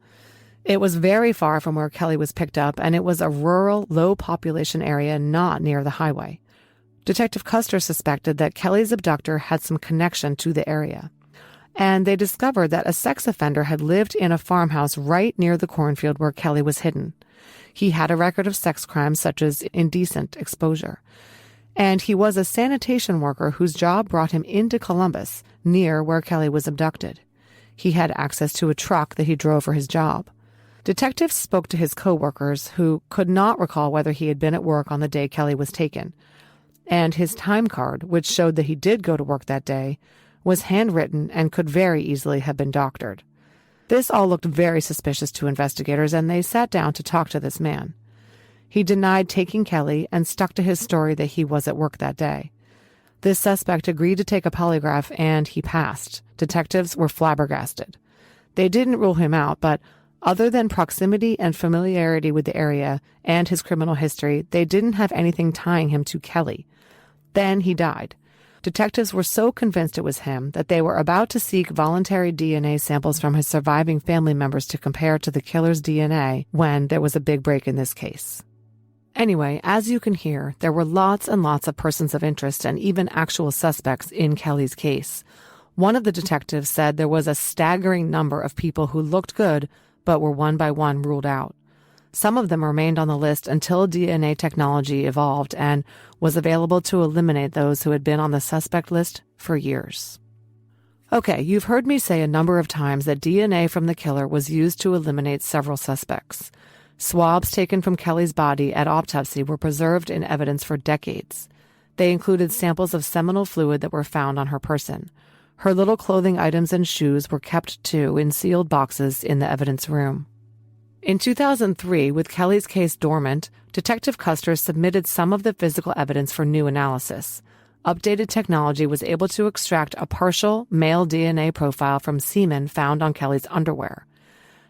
It was very far from where Kelly was picked up, and it was a rural, low-population area not near the highway. Detective Custer suspected that Kelly's abductor had some connection to the area, and they discovered that a sex offender had lived in a farmhouse right near the cornfield where Kelly was hidden. He had a record of sex crimes such as indecent exposure. And he was a sanitation worker whose job brought him into Columbus, near where Kelly was abducted. He had access to a truck that he drove for his job. Detectives spoke to his co-workers, who could not recall whether he had been at work on the day Kelly was taken. And his time card, which showed that he did go to work that day, was handwritten and could very easily have been doctored. This all looked very suspicious to investigators, and they sat down to talk to this man. He denied taking Kelly and stuck to his story that he was at work that day. This suspect agreed to take a polygraph and he passed. Detectives were flabbergasted. They didn't rule him out, but other than proximity and familiarity with the area and his criminal history, they didn't have anything tying him to Kelly. Then he died. Detectives were so convinced it was him that they were about to seek voluntary DNA samples from his surviving family members to compare to the killer's DNA when there was a big break in this case. Anyway, as you can hear, there were lots and lots of persons of interest and even actual suspects in Kelly's case. One of the detectives said there was a staggering number of people who looked good but were one by one ruled out. Some of them remained on the list until DNA technology evolved and was available to eliminate those who had been on the suspect list for years. Okay, you've heard me say a number of times that DNA from the killer was used to eliminate several suspects. Swabs taken from Kelly's body at autopsy were preserved in evidence for decades. They included samples of seminal fluid that were found on her person. Her little clothing items and shoes were kept, too, in sealed boxes in the evidence room. In 2003, with Kelly's case dormant, Detective Custer submitted some of the physical evidence for new analysis. Updated technology was able to extract a partial male DNA profile from semen found on Kelly's underwear.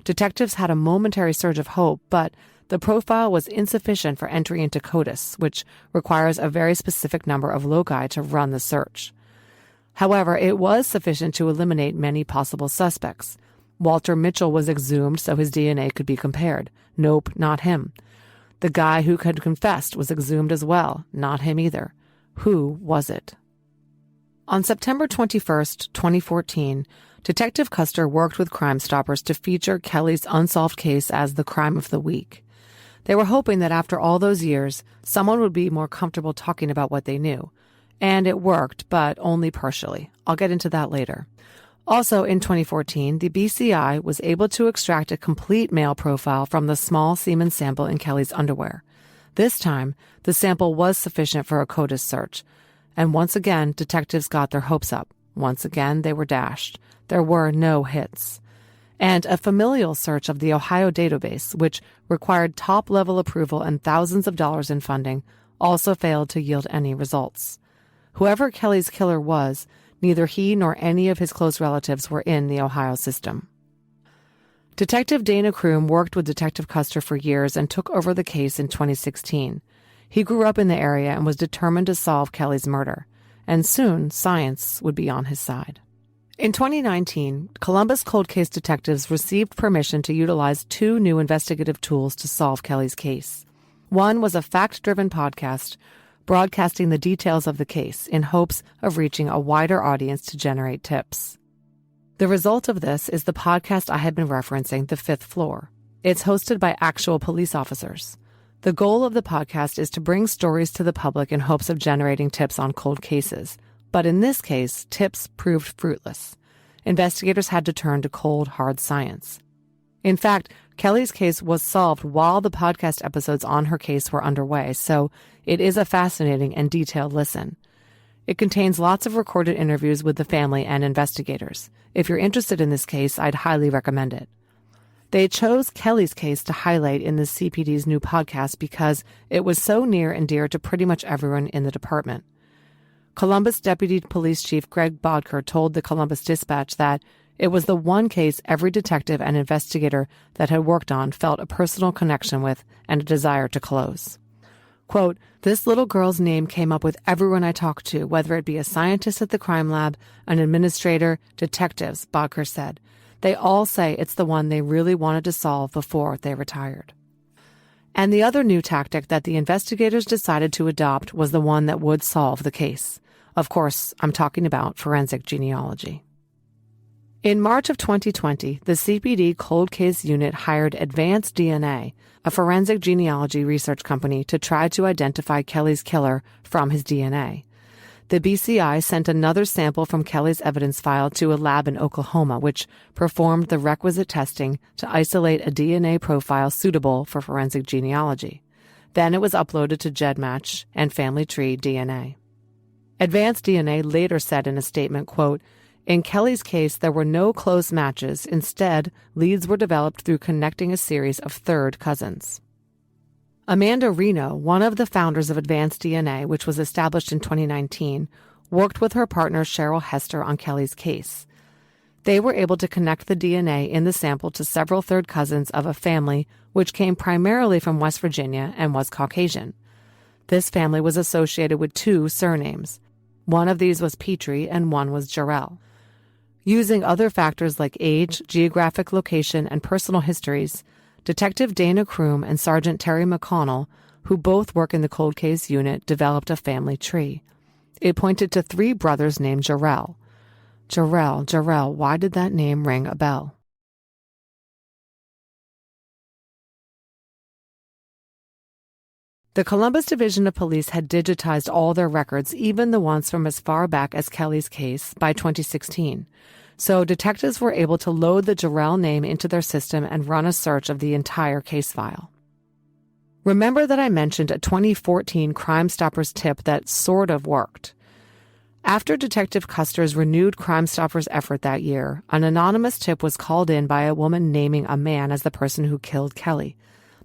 Detectives had a momentary surge of hope, but the profile was insufficient for entry into CODIS, which requires a very specific number of loci to run the search. However, it was sufficient to eliminate many possible suspects. Walter Mitchell was exhumed so his DNA could be compared. Nope, not him. The guy who had confessed was exhumed as well. Not him either. Who was it? On September 21st, 2014, Detective Custer worked with CrimeStoppers to feature Kelly's unsolved case as the crime of the week. They were hoping that after all those years, someone would be more comfortable talking about what they knew. And it worked, but only partially. I'll get into that later. Also in 2014, the BCI was able to extract a complete male profile from the small semen sample in Kelly's underwear. This time, the sample was sufficient for a CODIS search. And once again, detectives got their hopes up. Once again, they were dashed. There were no hits. And a familial search of the Ohio database, which required top-level approval and thousands of dollars in funding, also failed to yield any results. Whoever Kelly's killer was, neither he nor any of his close relatives were in the Ohio system. Detective Dana Kroom worked with Detective Custer for years and took over the case in 2016. He grew up in the area and was determined to solve Kelly's murder. And soon, science would be on his side. In 2019, Columbus cold case detectives received permission to utilize 2 new investigative tools to solve Kelly's case. One was a fact-driven podcast broadcasting the details of the case in hopes of reaching a wider audience to generate tips. The result of this is the podcast I had been referencing, The Fifth Floor. It's hosted by actual police officers. The goal of the podcast is to bring stories to the public in hopes of generating tips on cold cases. But in this case, tips proved fruitless. Investigators had to turn to cold, hard science. In fact, Kelly's case was solved while the podcast episodes on her case were underway, so it is a fascinating and detailed listen. It contains lots of recorded interviews with the family and investigators. If you're interested in this case, I'd highly recommend it. They chose Kelly's case to highlight in the CPD's new podcast because it was so near and dear to pretty much everyone in the department. Columbus Deputy Police Chief Greg Bodker told the Columbus Dispatch that it was the one case every detective and investigator that had worked on felt a personal connection with and a desire to close. Quote, "This little girl's name came up with everyone I talked to, whether it be a scientist at the crime lab, an administrator, detectives," Bodker said. "They all say it's the one they really wanted to solve before they retired." And the other new tactic that the investigators decided to adopt was the one that would solve the case. Of course, I'm talking about forensic genealogy. In March of 2020, the CPD Cold Case Unit hired Advanced DNA, a forensic genealogy research company, to try to identify Kelly's killer from his DNA. The BCI sent another sample from Kelly's evidence file to a lab in Oklahoma, which performed the requisite testing to isolate a DNA profile suitable for forensic genealogy. Then it was uploaded to GEDmatch and Family Tree DNA. Advanced DNA later said in a statement, quote, "In Kelly's case, there were no close matches. Instead, leads were developed through connecting a series of third cousins." Amanda Reno, one of the founders of Advanced DNA, which was established in 2019, worked with her partner Cheryl Hester on Kelly's case. They were able to connect the DNA in the sample to several third cousins of a family which came primarily from West Virginia and was Caucasian. This family was associated with 2 surnames. One of these was Petrie and one was Jarrell. Using other factors like age, geographic location, and personal histories, Detective Dana Kroom and Sergeant Terry McConnell, who both work in the cold case unit, developed a family tree. It pointed to 3 brothers named Jarrell. Jarrell, why did that name ring a bell? The Columbus Division of Police had digitized all their records, even the ones from as far back as Kelly's case, by 2016. So detectives were able to load the Jarrell name into their system and run a search of the entire case file. Remember that I mentioned a 2014 CrimeStoppers tip that sort of worked. After Detective Custer's renewed CrimeStoppers effort that year, an anonymous tip was called in by a woman naming a man as the person who killed Kelly.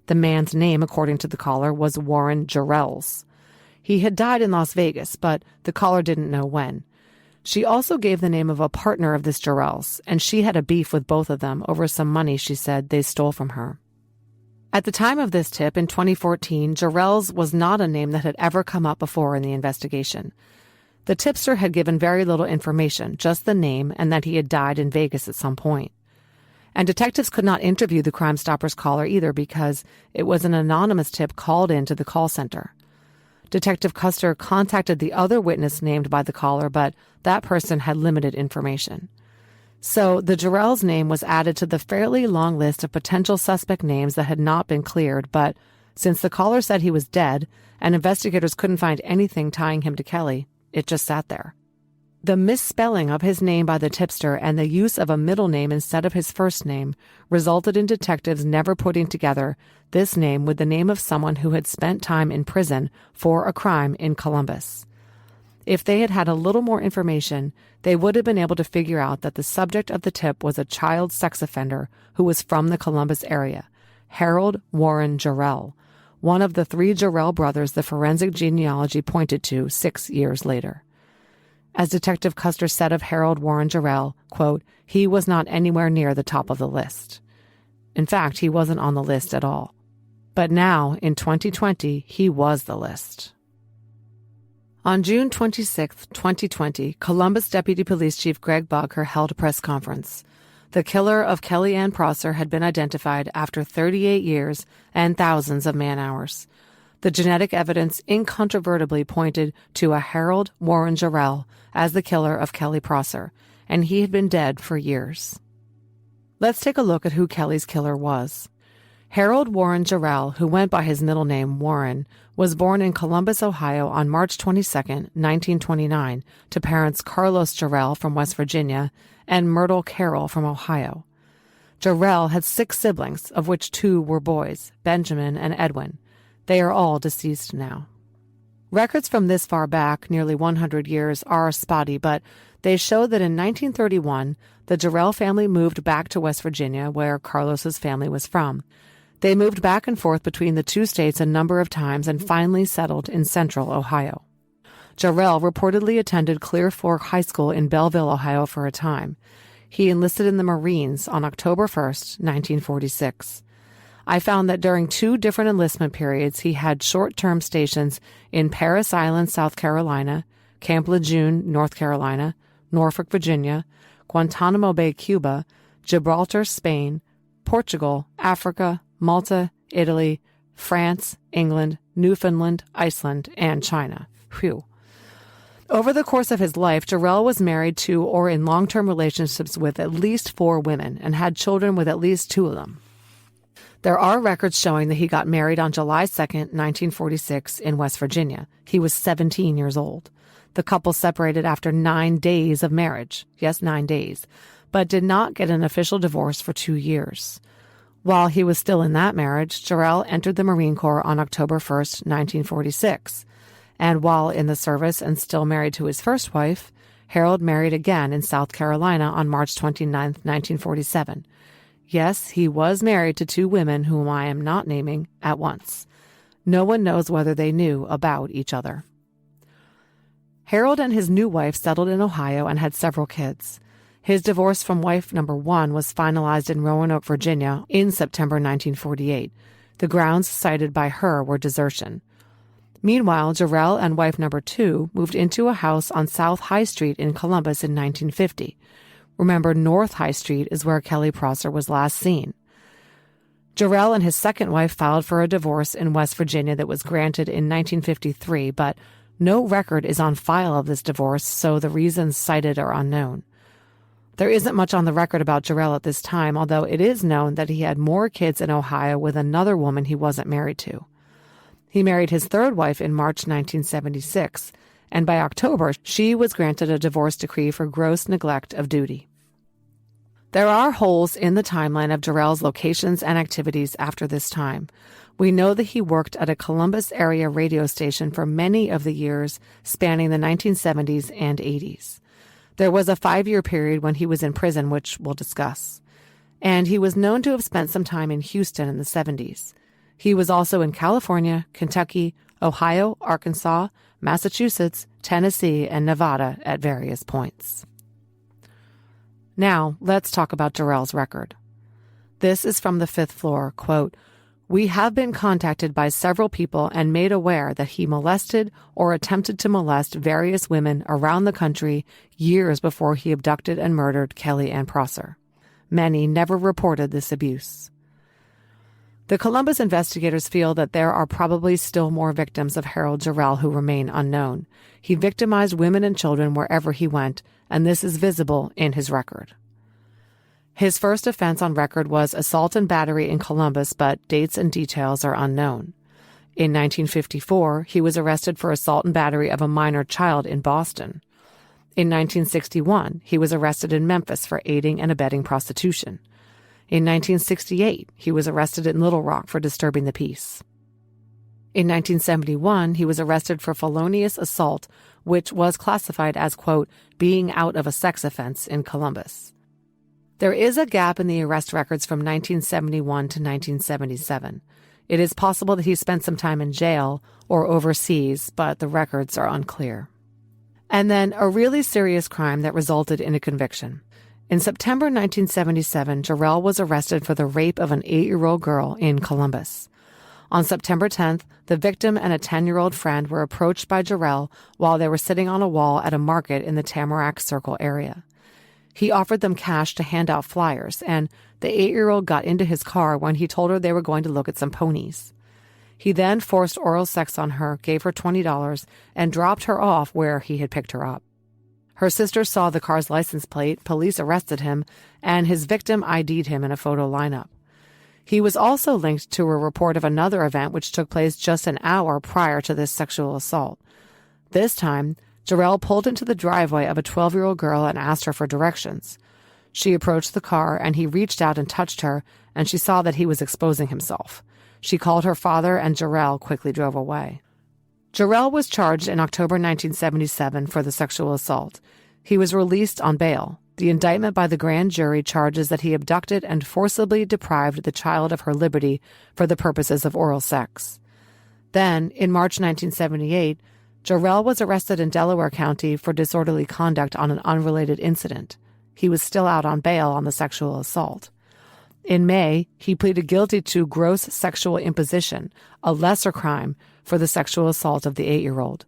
The man's name, according to the caller, was Warren Jarrell. He had died in Las Vegas, but the caller didn't know when. She also gave the name of a partner of this Jarrell, and she had a beef with both of them over some money she said they stole from her. At the time of this tip in 2014, Jarrell was not a name that had ever come up before in the investigation. The tipster had given very little information, just the name and that he had died in Vegas at some point. And detectives could not interview the CrimeStoppers caller either because it was an anonymous tip called into the call center. Detective Custer contacted the other witness named by the caller, but that person had limited information. So the Jarrell's name was added to the fairly long list of potential suspect names that had not been cleared, but since the caller said he was dead and investigators couldn't find anything tying him to Kelly, it just sat there. The misspelling of his name by the tipster and the use of a middle name instead of his first name resulted in detectives never putting together this name with the name of someone who had spent time in prison for a crime in Columbus. If they had had a little more information, they would have been able to figure out that the subject of the tip was a child sex offender who was from the Columbus area, Harold Warren Jarrell, one of the 3 Jarrell brothers the forensic genealogy pointed to 6 years later. As Detective Custer said of Harold Warren Jarrell, quote, he was not anywhere near the top of the list. In fact, he wasn't on the list at all. But now, in 2020, he was the list. On June 26, 2020, Columbus Deputy Police Chief Greg Bugher held a press conference. The killer of Kelly Ann Prosser had been identified after 38 years and thousands of man-hours. The genetic evidence incontrovertibly pointed to a Harold Warren Jarrell as the killer of Kelly Prosser, and he had been dead for years. Let's take a look at who Kelly's killer was. Harold Warren Jarrell, who went by his middle name Warren, was born in Columbus, Ohio on March 22, 1929, to parents Carlos Jarrell from West Virginia and Myrtle Carroll from Ohio. Jarrell had 6 siblings, of which 2 were boys, Benjamin and Edwin. They are all deceased now. Records from this far back, nearly 100 years, are spotty, but they show that in 1931, the Jarrell family moved back to West Virginia, where Carlos's family was from. They moved back and forth between the 2 states a number of times and finally settled in central Ohio. Jarrell reportedly attended Clear Fork High School in Belleville, Ohio for a time. He enlisted in the Marines on October 1, 1946. I found that during 2 different enlistment periods, he had short-term stations in Parris Island, South Carolina, Camp Lejeune, North Carolina, Norfolk, Virginia, Guantanamo Bay, Cuba, Gibraltar, Spain, Portugal, Africa, Malta, Italy, France, England, Newfoundland, Iceland, and China. Phew. Over the course of his life, Jarrell was married to or in long-term relationships with at least 4 women and had children with at least 2 of them. There are records showing that he got married on July 2, 1946, in West Virginia. He was 17 years old. The couple separated after 9 days of marriage. Yes, 9 days. But did not get an official divorce for 2 years. While he was still in that marriage, Jarrell entered the Marine Corps on October 1, 1946. And while in the service and still married to his first wife, Harold married again in South Carolina on March 29, 1947. Yes, he was married to 2 women whom I am not naming at once. No one knows whether they knew about each other. Harold and his new wife settled in Ohio and had several kids. His divorce from wife number 1 was finalized in Roanoke, Virginia in September 1948. The grounds cited by her were desertion. Meanwhile, Jarrell and wife number 2 moved into a house on South High Street in Columbus in 1950. Remember, North High Street is where Kelly Prosser was last seen. Jarrell and his second wife filed for a divorce in West Virginia that was granted in 1953, but no record is on file of this divorce, so the reasons cited are unknown. There isn't much on the record about Jarrell at this time, although it is known that he had more kids in Ohio with another woman he wasn't married to. He married his third wife in March 1976, and by October, she was granted a divorce decree for gross neglect of duty. There are holes in the timeline of Jarrell's locations and activities after this time. We know that he worked at a Columbus area radio station for many of the years spanning the 1970s and 80s. There was a 5-year period when he was in prison, which we'll discuss. And he was known to have spent some time in Houston in the 70s. He was also in California, Kentucky, Ohio, Arkansas, Massachusetts, Tennessee, and Nevada at various points. Now, let's talk about Jarrell's record. This is from the 5th floor, quote, "We have been contacted by several people and made aware that he molested or attempted to molest various women around the country years before he abducted and murdered Kelly Ann Prosser. Many never reported this abuse." The Columbus investigators feel that there are probably still more victims of Harold Jarrell who remain unknown. He victimized women and children wherever he went, and this is visible in his record. His first offense on record was assault and battery in Columbus, but dates and details are unknown. In 1954, he was arrested for assault and battery of a minor child in Boston. In 1961, he was arrested in Memphis for aiding and abetting prostitution. In 1968, he was arrested in Little Rock for disturbing the peace. In 1971, he was arrested for felonious assault, which was classified as, quote, being out of a sex offense in Columbus. There is a gap in the arrest records from 1971 to 1977. It is possible that he spent some time in jail or overseas, but the records are unclear. And then a really serious crime that resulted in a conviction. In September 1977, Jarrell was arrested for the rape of an 8-year-old girl in Columbus. On September 10th, the victim and a 10-year-old friend were approached by Jarrell while they were sitting on a wall at a market in the Tamarack Circle area. He offered them cash to hand out flyers, and the 8-year-old got into his car when he told her they were going to look at some ponies. He then forced oral sex on her, gave her $20, and dropped her off where he had picked her up. Her sister saw the car's license plate, police arrested him, and his victim ID'd him in a photo lineup. He was also linked to a report of another event which took place just an hour prior to this sexual assault. This time, Jarrell pulled into the driveway of a 12-year-old girl and asked her for directions. She approached the car, and he reached out and touched her, and she saw that he was exposing himself. She called her father, and Jarrell quickly drove away. Jarrell was charged in October 1977 for the sexual assault. He was released on bail. The indictment by the grand jury charges that he abducted and forcibly deprived the child of her liberty for the purposes of oral sex. Then, in March 1978, Jarrell was arrested in Delaware County for disorderly conduct on an unrelated incident. He was still out on bail on the sexual assault. In May, he pleaded guilty to gross sexual imposition, a lesser crime, for the sexual assault of the 8-year-old.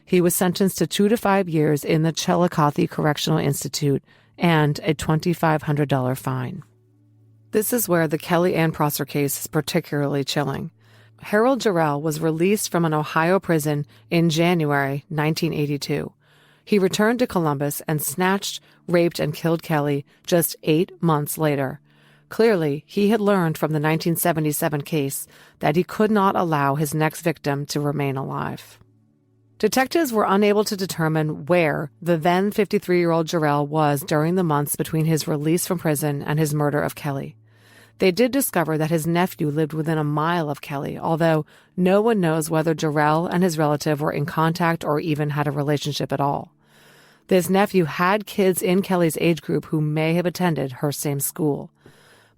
He was sentenced to 2 to 5 years in the Chillicothe Correctional Institute and a $2,500 fine. This is where the Kelly Ann Prosser case is particularly chilling. Harold Jarrell was released from an Ohio prison in January 1982. He returned to Columbus and snatched, raped, and killed Kelly just 8 months later. Clearly, he had learned from the 1977 case that he could not allow his next victim to remain alive. Detectives were unable to determine where the then 53-year-old Jarrell was during the months between his release from prison and his murder of Kelly. They did discover that his nephew lived within a mile of Kelly, although no one knows whether Jarrell and his relative were in contact or even had a relationship at all. This nephew had kids in Kelly's age group who may have attended her same school.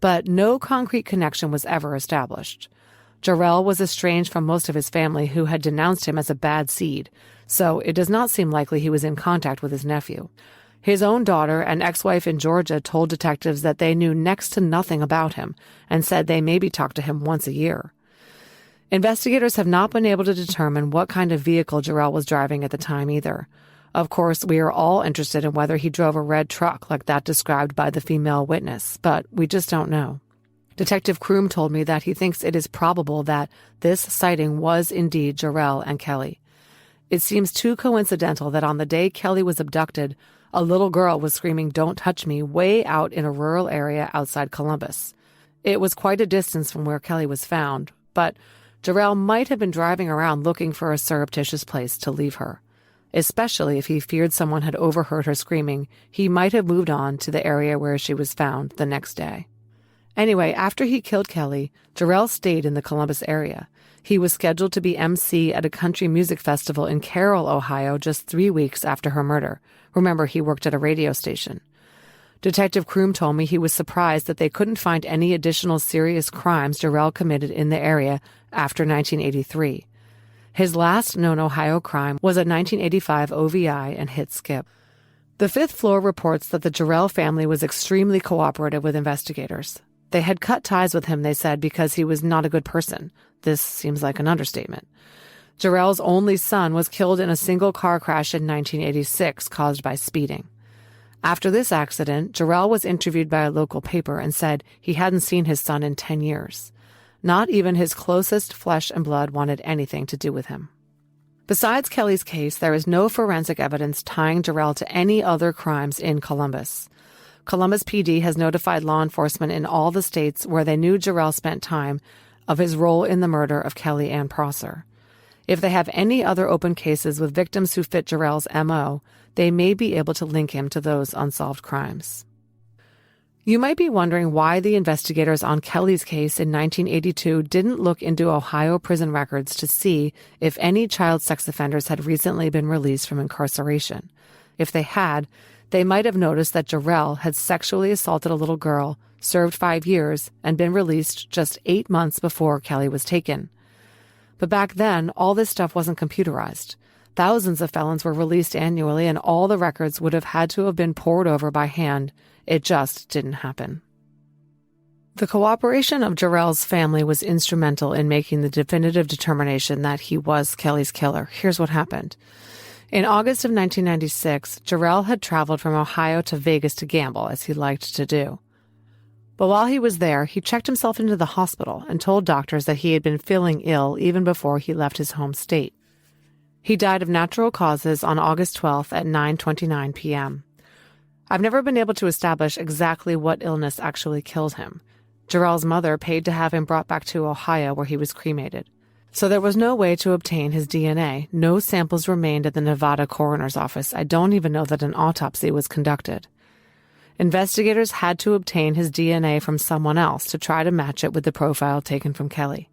But no concrete connection was ever established. Jarrell was estranged from most of his family who had denounced him as a bad seed, so it does not seem likely he was in contact with his nephew. His own daughter and ex-wife in Georgia told detectives that they knew next to nothing about him and said they maybe talked to him once a year. Investigators have not been able to determine what kind of vehicle Jarrell was driving at the time either. Of course, we are all interested in whether he drove a red truck like that described by the female witness, but we just don't know. Detective Kroom told me that he thinks it is probable that this sighting was indeed Jarrell and Kelly. It seems too coincidental that on the day Kelly was abducted, a little girl was screaming, "Don't touch me," way out in a rural area outside Columbus. It was quite a distance from where Kelly was found, but Jarrell might have been driving around looking for a surreptitious place to leave her. Especially if he feared someone had overheard her screaming, he might have moved on to the area where she was found the next day. Anyway, after he killed Kelly, Jarrell stayed in the Columbus area. He was scheduled to be MC at a country music festival in Carroll, Ohio, just 3 weeks after her murder. Remember, he worked at a radio station. Detective Kroom told me he was surprised that they couldn't find any additional serious crimes Jarrell committed in the area after 1983. His last known Ohio crime was a 1985 OVI and hit skip. The Fifth Floor reports that the Jarrell family was extremely cooperative with investigators. They had cut ties with him, they said, because he was not a good person. This seems like an understatement. Jarrell's only son was killed in a single car crash in 1986 caused by speeding. After this accident, Jarrell was interviewed by a local paper and said he hadn't seen his son in 10 years. Not even his closest flesh and blood wanted anything to do with him. Besides Kelly's case, there is no forensic evidence tying Jarrell to any other crimes in Columbus. Columbus PD has notified law enforcement in all the states where they knew Jarrell spent time of his role in the murder of Kelly Ann Prosser. If they have any other open cases with victims who fit Jarrell's MO, they may be able to link him to those unsolved crimes. You might be wondering why the investigators on Kelly's case in 1982 didn't look into Ohio prison records to see if any child sex offenders had recently been released from incarceration. If they had, they might have noticed that Jarrell had sexually assaulted a little girl, served 5 years, and been released just 8 months before Kelly was taken. But back then, all this stuff wasn't computerized. Thousands of felons were released annually, and all the records would have had to have been pored over by hand. It just didn't happen. The cooperation of Jarrell's family was instrumental in making the definitive determination that he was Kelly's killer. Here's what happened. In August of 1996, Jarrell had traveled from Ohio to Vegas to gamble, as he liked to do. But while he was there, he checked himself into the hospital and told doctors that he had been feeling ill even before he left his home state. He died of natural causes on August 12th at 9:29 p.m. I've never been able to establish exactly what illness actually killed him. Jarrell's mother paid to have him brought back to Ohio where he was cremated. So there was no way to obtain his DNA. No samples remained at the Nevada coroner's office. I don't even know that an autopsy was conducted. Investigators had to obtain his DNA from someone else to try to match it with the profile taken from Kelly.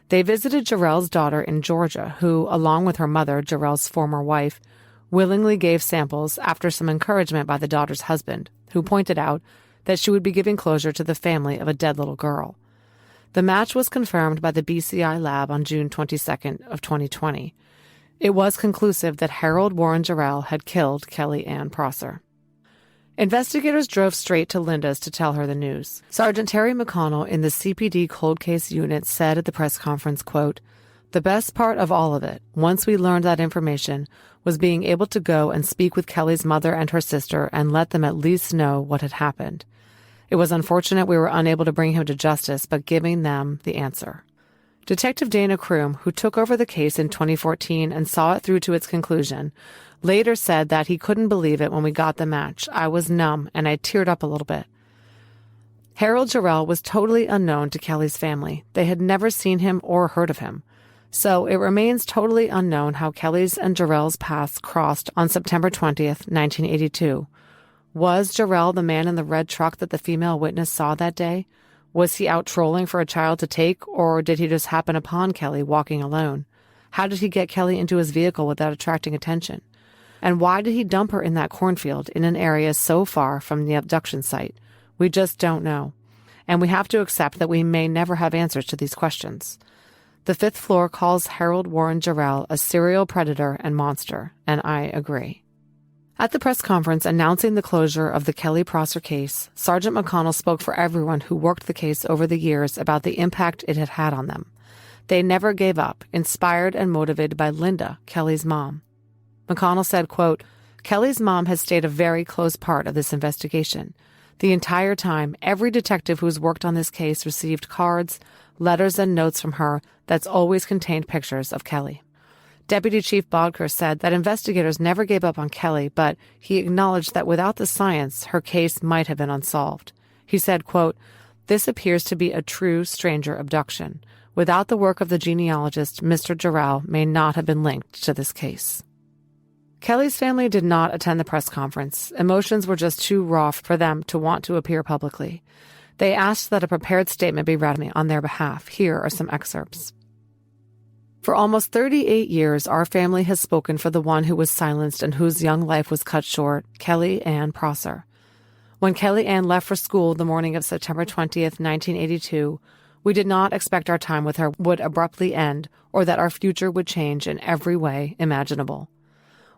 They visited Jarrell's daughter in Georgia, who, along with her mother, Jarrell's former wife, willingly gave samples after some encouragement by the daughter's husband, who pointed out that she would be giving closure to the family of a dead little girl. The match was confirmed by the BCI lab on June 22nd of 2020. It was conclusive that Harold Warren Jarrell had killed Kelly Ann Prosser. Investigators drove straight to Linda's to tell her the news. Sergeant Terry McConnell in the CPD cold case unit said at the press conference, quote, "The best part of all of it, once we learned that information, was being able to go and speak with Kelly's mother and her sister and let them at least know what had happened. It was unfortunate we were unable to bring him to justice, but giving them the answer." Detective Dana Kroom, who took over the case in 2014 and saw it through to its conclusion, later said that he couldn't believe it when we got the match. "I was numb, and I teared up a little bit." Harold Jarrell was totally unknown to Kelly's family. They had never seen him or heard of him. So it remains totally unknown how Kelly's and Jarrell's paths crossed on September 20th, 1982. Was Jarrell the man in the red truck that the female witness saw that day? Was he out trolling for a child to take, or did he just happen upon Kelly walking alone? How did he get Kelly into his vehicle without attracting attention? And why did he dump her in that cornfield in an area so far from the abduction site? We just don't know. and we have to accept that we may never have answers to these questions. The Fifth Floor calls Harold Warren Jarrell a serial predator and monster, and I agree. At the press conference announcing the closure of the Kelly Prosser case, Sergeant McConnell spoke for everyone who worked the case over the years about the impact it had had on them. They never gave up, inspired and motivated by Linda, Kelly's mom. McConnell said, quote, "Kelly's mom has stayed a very close part of this investigation. The entire time, every detective who's worked on this case received cards, letters, and notes from her that's always contained pictures of Kelly." Deputy Chief Bodker said that investigators never gave up on Kelly, but he acknowledged that without the science, her case might have been unsolved. He said, quote, "This appears to be a true stranger abduction. Without the work of the genealogist, Mr. Jarrell may not have been linked to this case." Kelly's family did not attend the press conference. Emotions were just too raw for them to want to appear publicly. They asked that a prepared statement be read on their behalf. Here are some excerpts. "For almost 38 years, our family has spoken for the one who was silenced and whose young life was cut short, Kelly Ann Prosser. When Kelly Ann left for school the morning of September 20th, 1982, we did not expect our time with her would abruptly end or that our future would change in every way imaginable.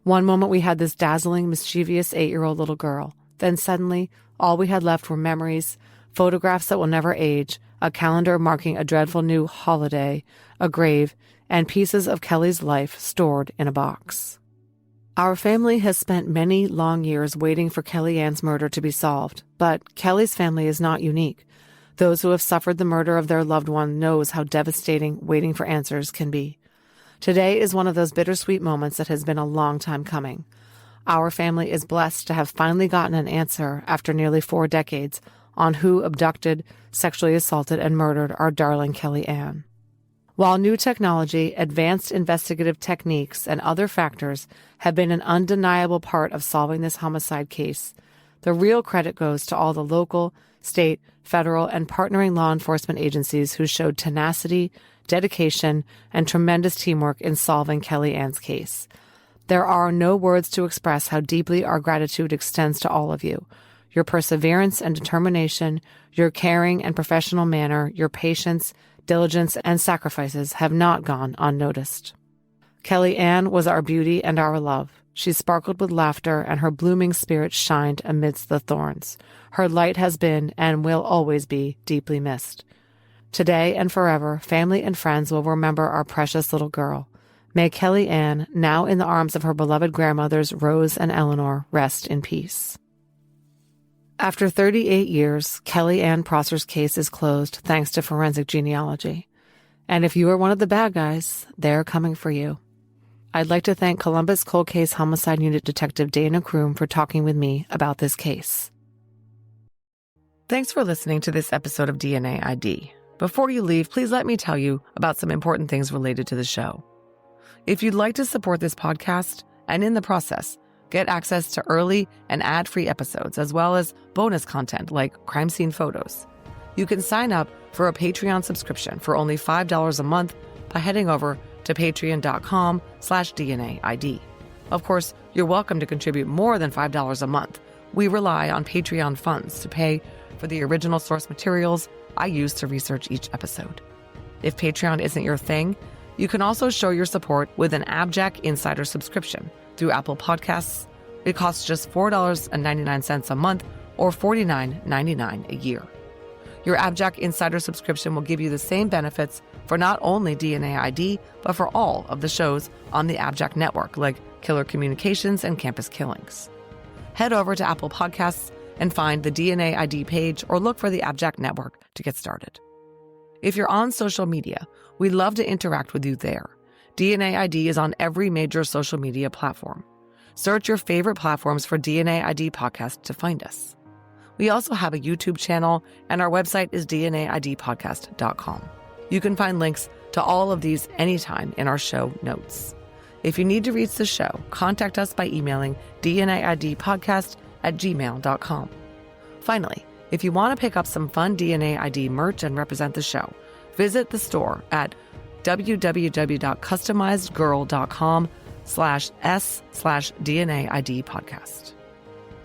One moment we had this dazzling, mischievous 8-year-old little girl. Then suddenly, all we had left were memories, photographs that will never age, a calendar marking a dreadful new holiday, a grave, and pieces of Kelly's life stored in a box. Our family has spent many long years waiting for Kelly Ann's murder to be solved, but Kelly's family is not unique. Those who have suffered the murder of their loved one knows how devastating waiting for answers can be. Today is one of those bittersweet moments that has been a long time coming. Our family is blessed to have finally gotten an answer after nearly 4 decades on who abducted, sexually assaulted, and murdered our darling Kelly Ann. While new technology, advanced investigative techniques, and other factors have been an undeniable part of solving this homicide case, the real credit goes to all the local, state, federal, and partnering law enforcement agencies who showed tenacity, dedication, and tremendous teamwork in solving Kelly Ann's case. There are no words to express how deeply our gratitude extends to all of you. Your perseverance and determination, your caring and professional manner, your patience, diligence, and sacrifices have not gone unnoticed. Kelly Ann was our beauty and our love. She sparkled with laughter, and her blooming spirit shined amidst the thorns. Her light has been and will always be deeply missed. Today and forever, family and friends will remember our precious little girl. May Kelly Ann, now in the arms of her beloved grandmothers Rose and Eleanor, rest in peace. After 38 years, Kelly Ann Prosser's case is closed thanks to forensic genealogy. And if you are one of the bad guys, they're coming for you. I'd like to thank Columbus Cold Case Homicide Unit Detective Dana Kroom for talking with me about this case. Thanks for listening to this episode of DNA ID. Before you leave, please let me tell you about some important things related to the show. If you'd like to support this podcast, and in the process, get access to early and ad-free episodes, as well as bonus content like crime scene photos, you can sign up for a Patreon subscription for only $5 a month by heading over to patreon.com/DNAID. Of course, you're welcome to contribute more than $5 a month. We rely on Patreon funds to pay for the original source materials I use to research each episode. If Patreon isn't your thing, you can also show your support with an AbJack Insider subscription through Apple Podcasts. It costs just $4.99 a month or $49.99 a year. Your AbJack Insider subscription will give you the same benefits for not only DNA ID, but for all of the shows on the AbJack network, like Killer Communications and Campus Killings. Head over to Apple Podcasts and find the DNA ID page or look for the AbJack network to get started. If you're on social media, we'd love to interact with you there. DNA ID is on every major social media platform. Search your favorite platforms for DNA ID Podcast to find us. We also have a YouTube channel, and our website is dnaidpodcast.com. You can find links to all of these anytime in our show notes. If you need to reach the show, contact us by emailing dnaidpodcast@gmail.com. Finally, if you want to pick up some fun DNA ID merch and represent the show, visit the store at www.customizedgirl.com/s/DNA ID podcast.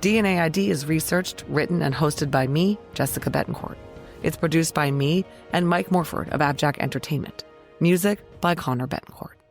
DNA ID is researched, written, and hosted by me, Jessica Betancourt. It's produced by me and Mike Morford of AbJack Entertainment. Music by Connor Betancourt.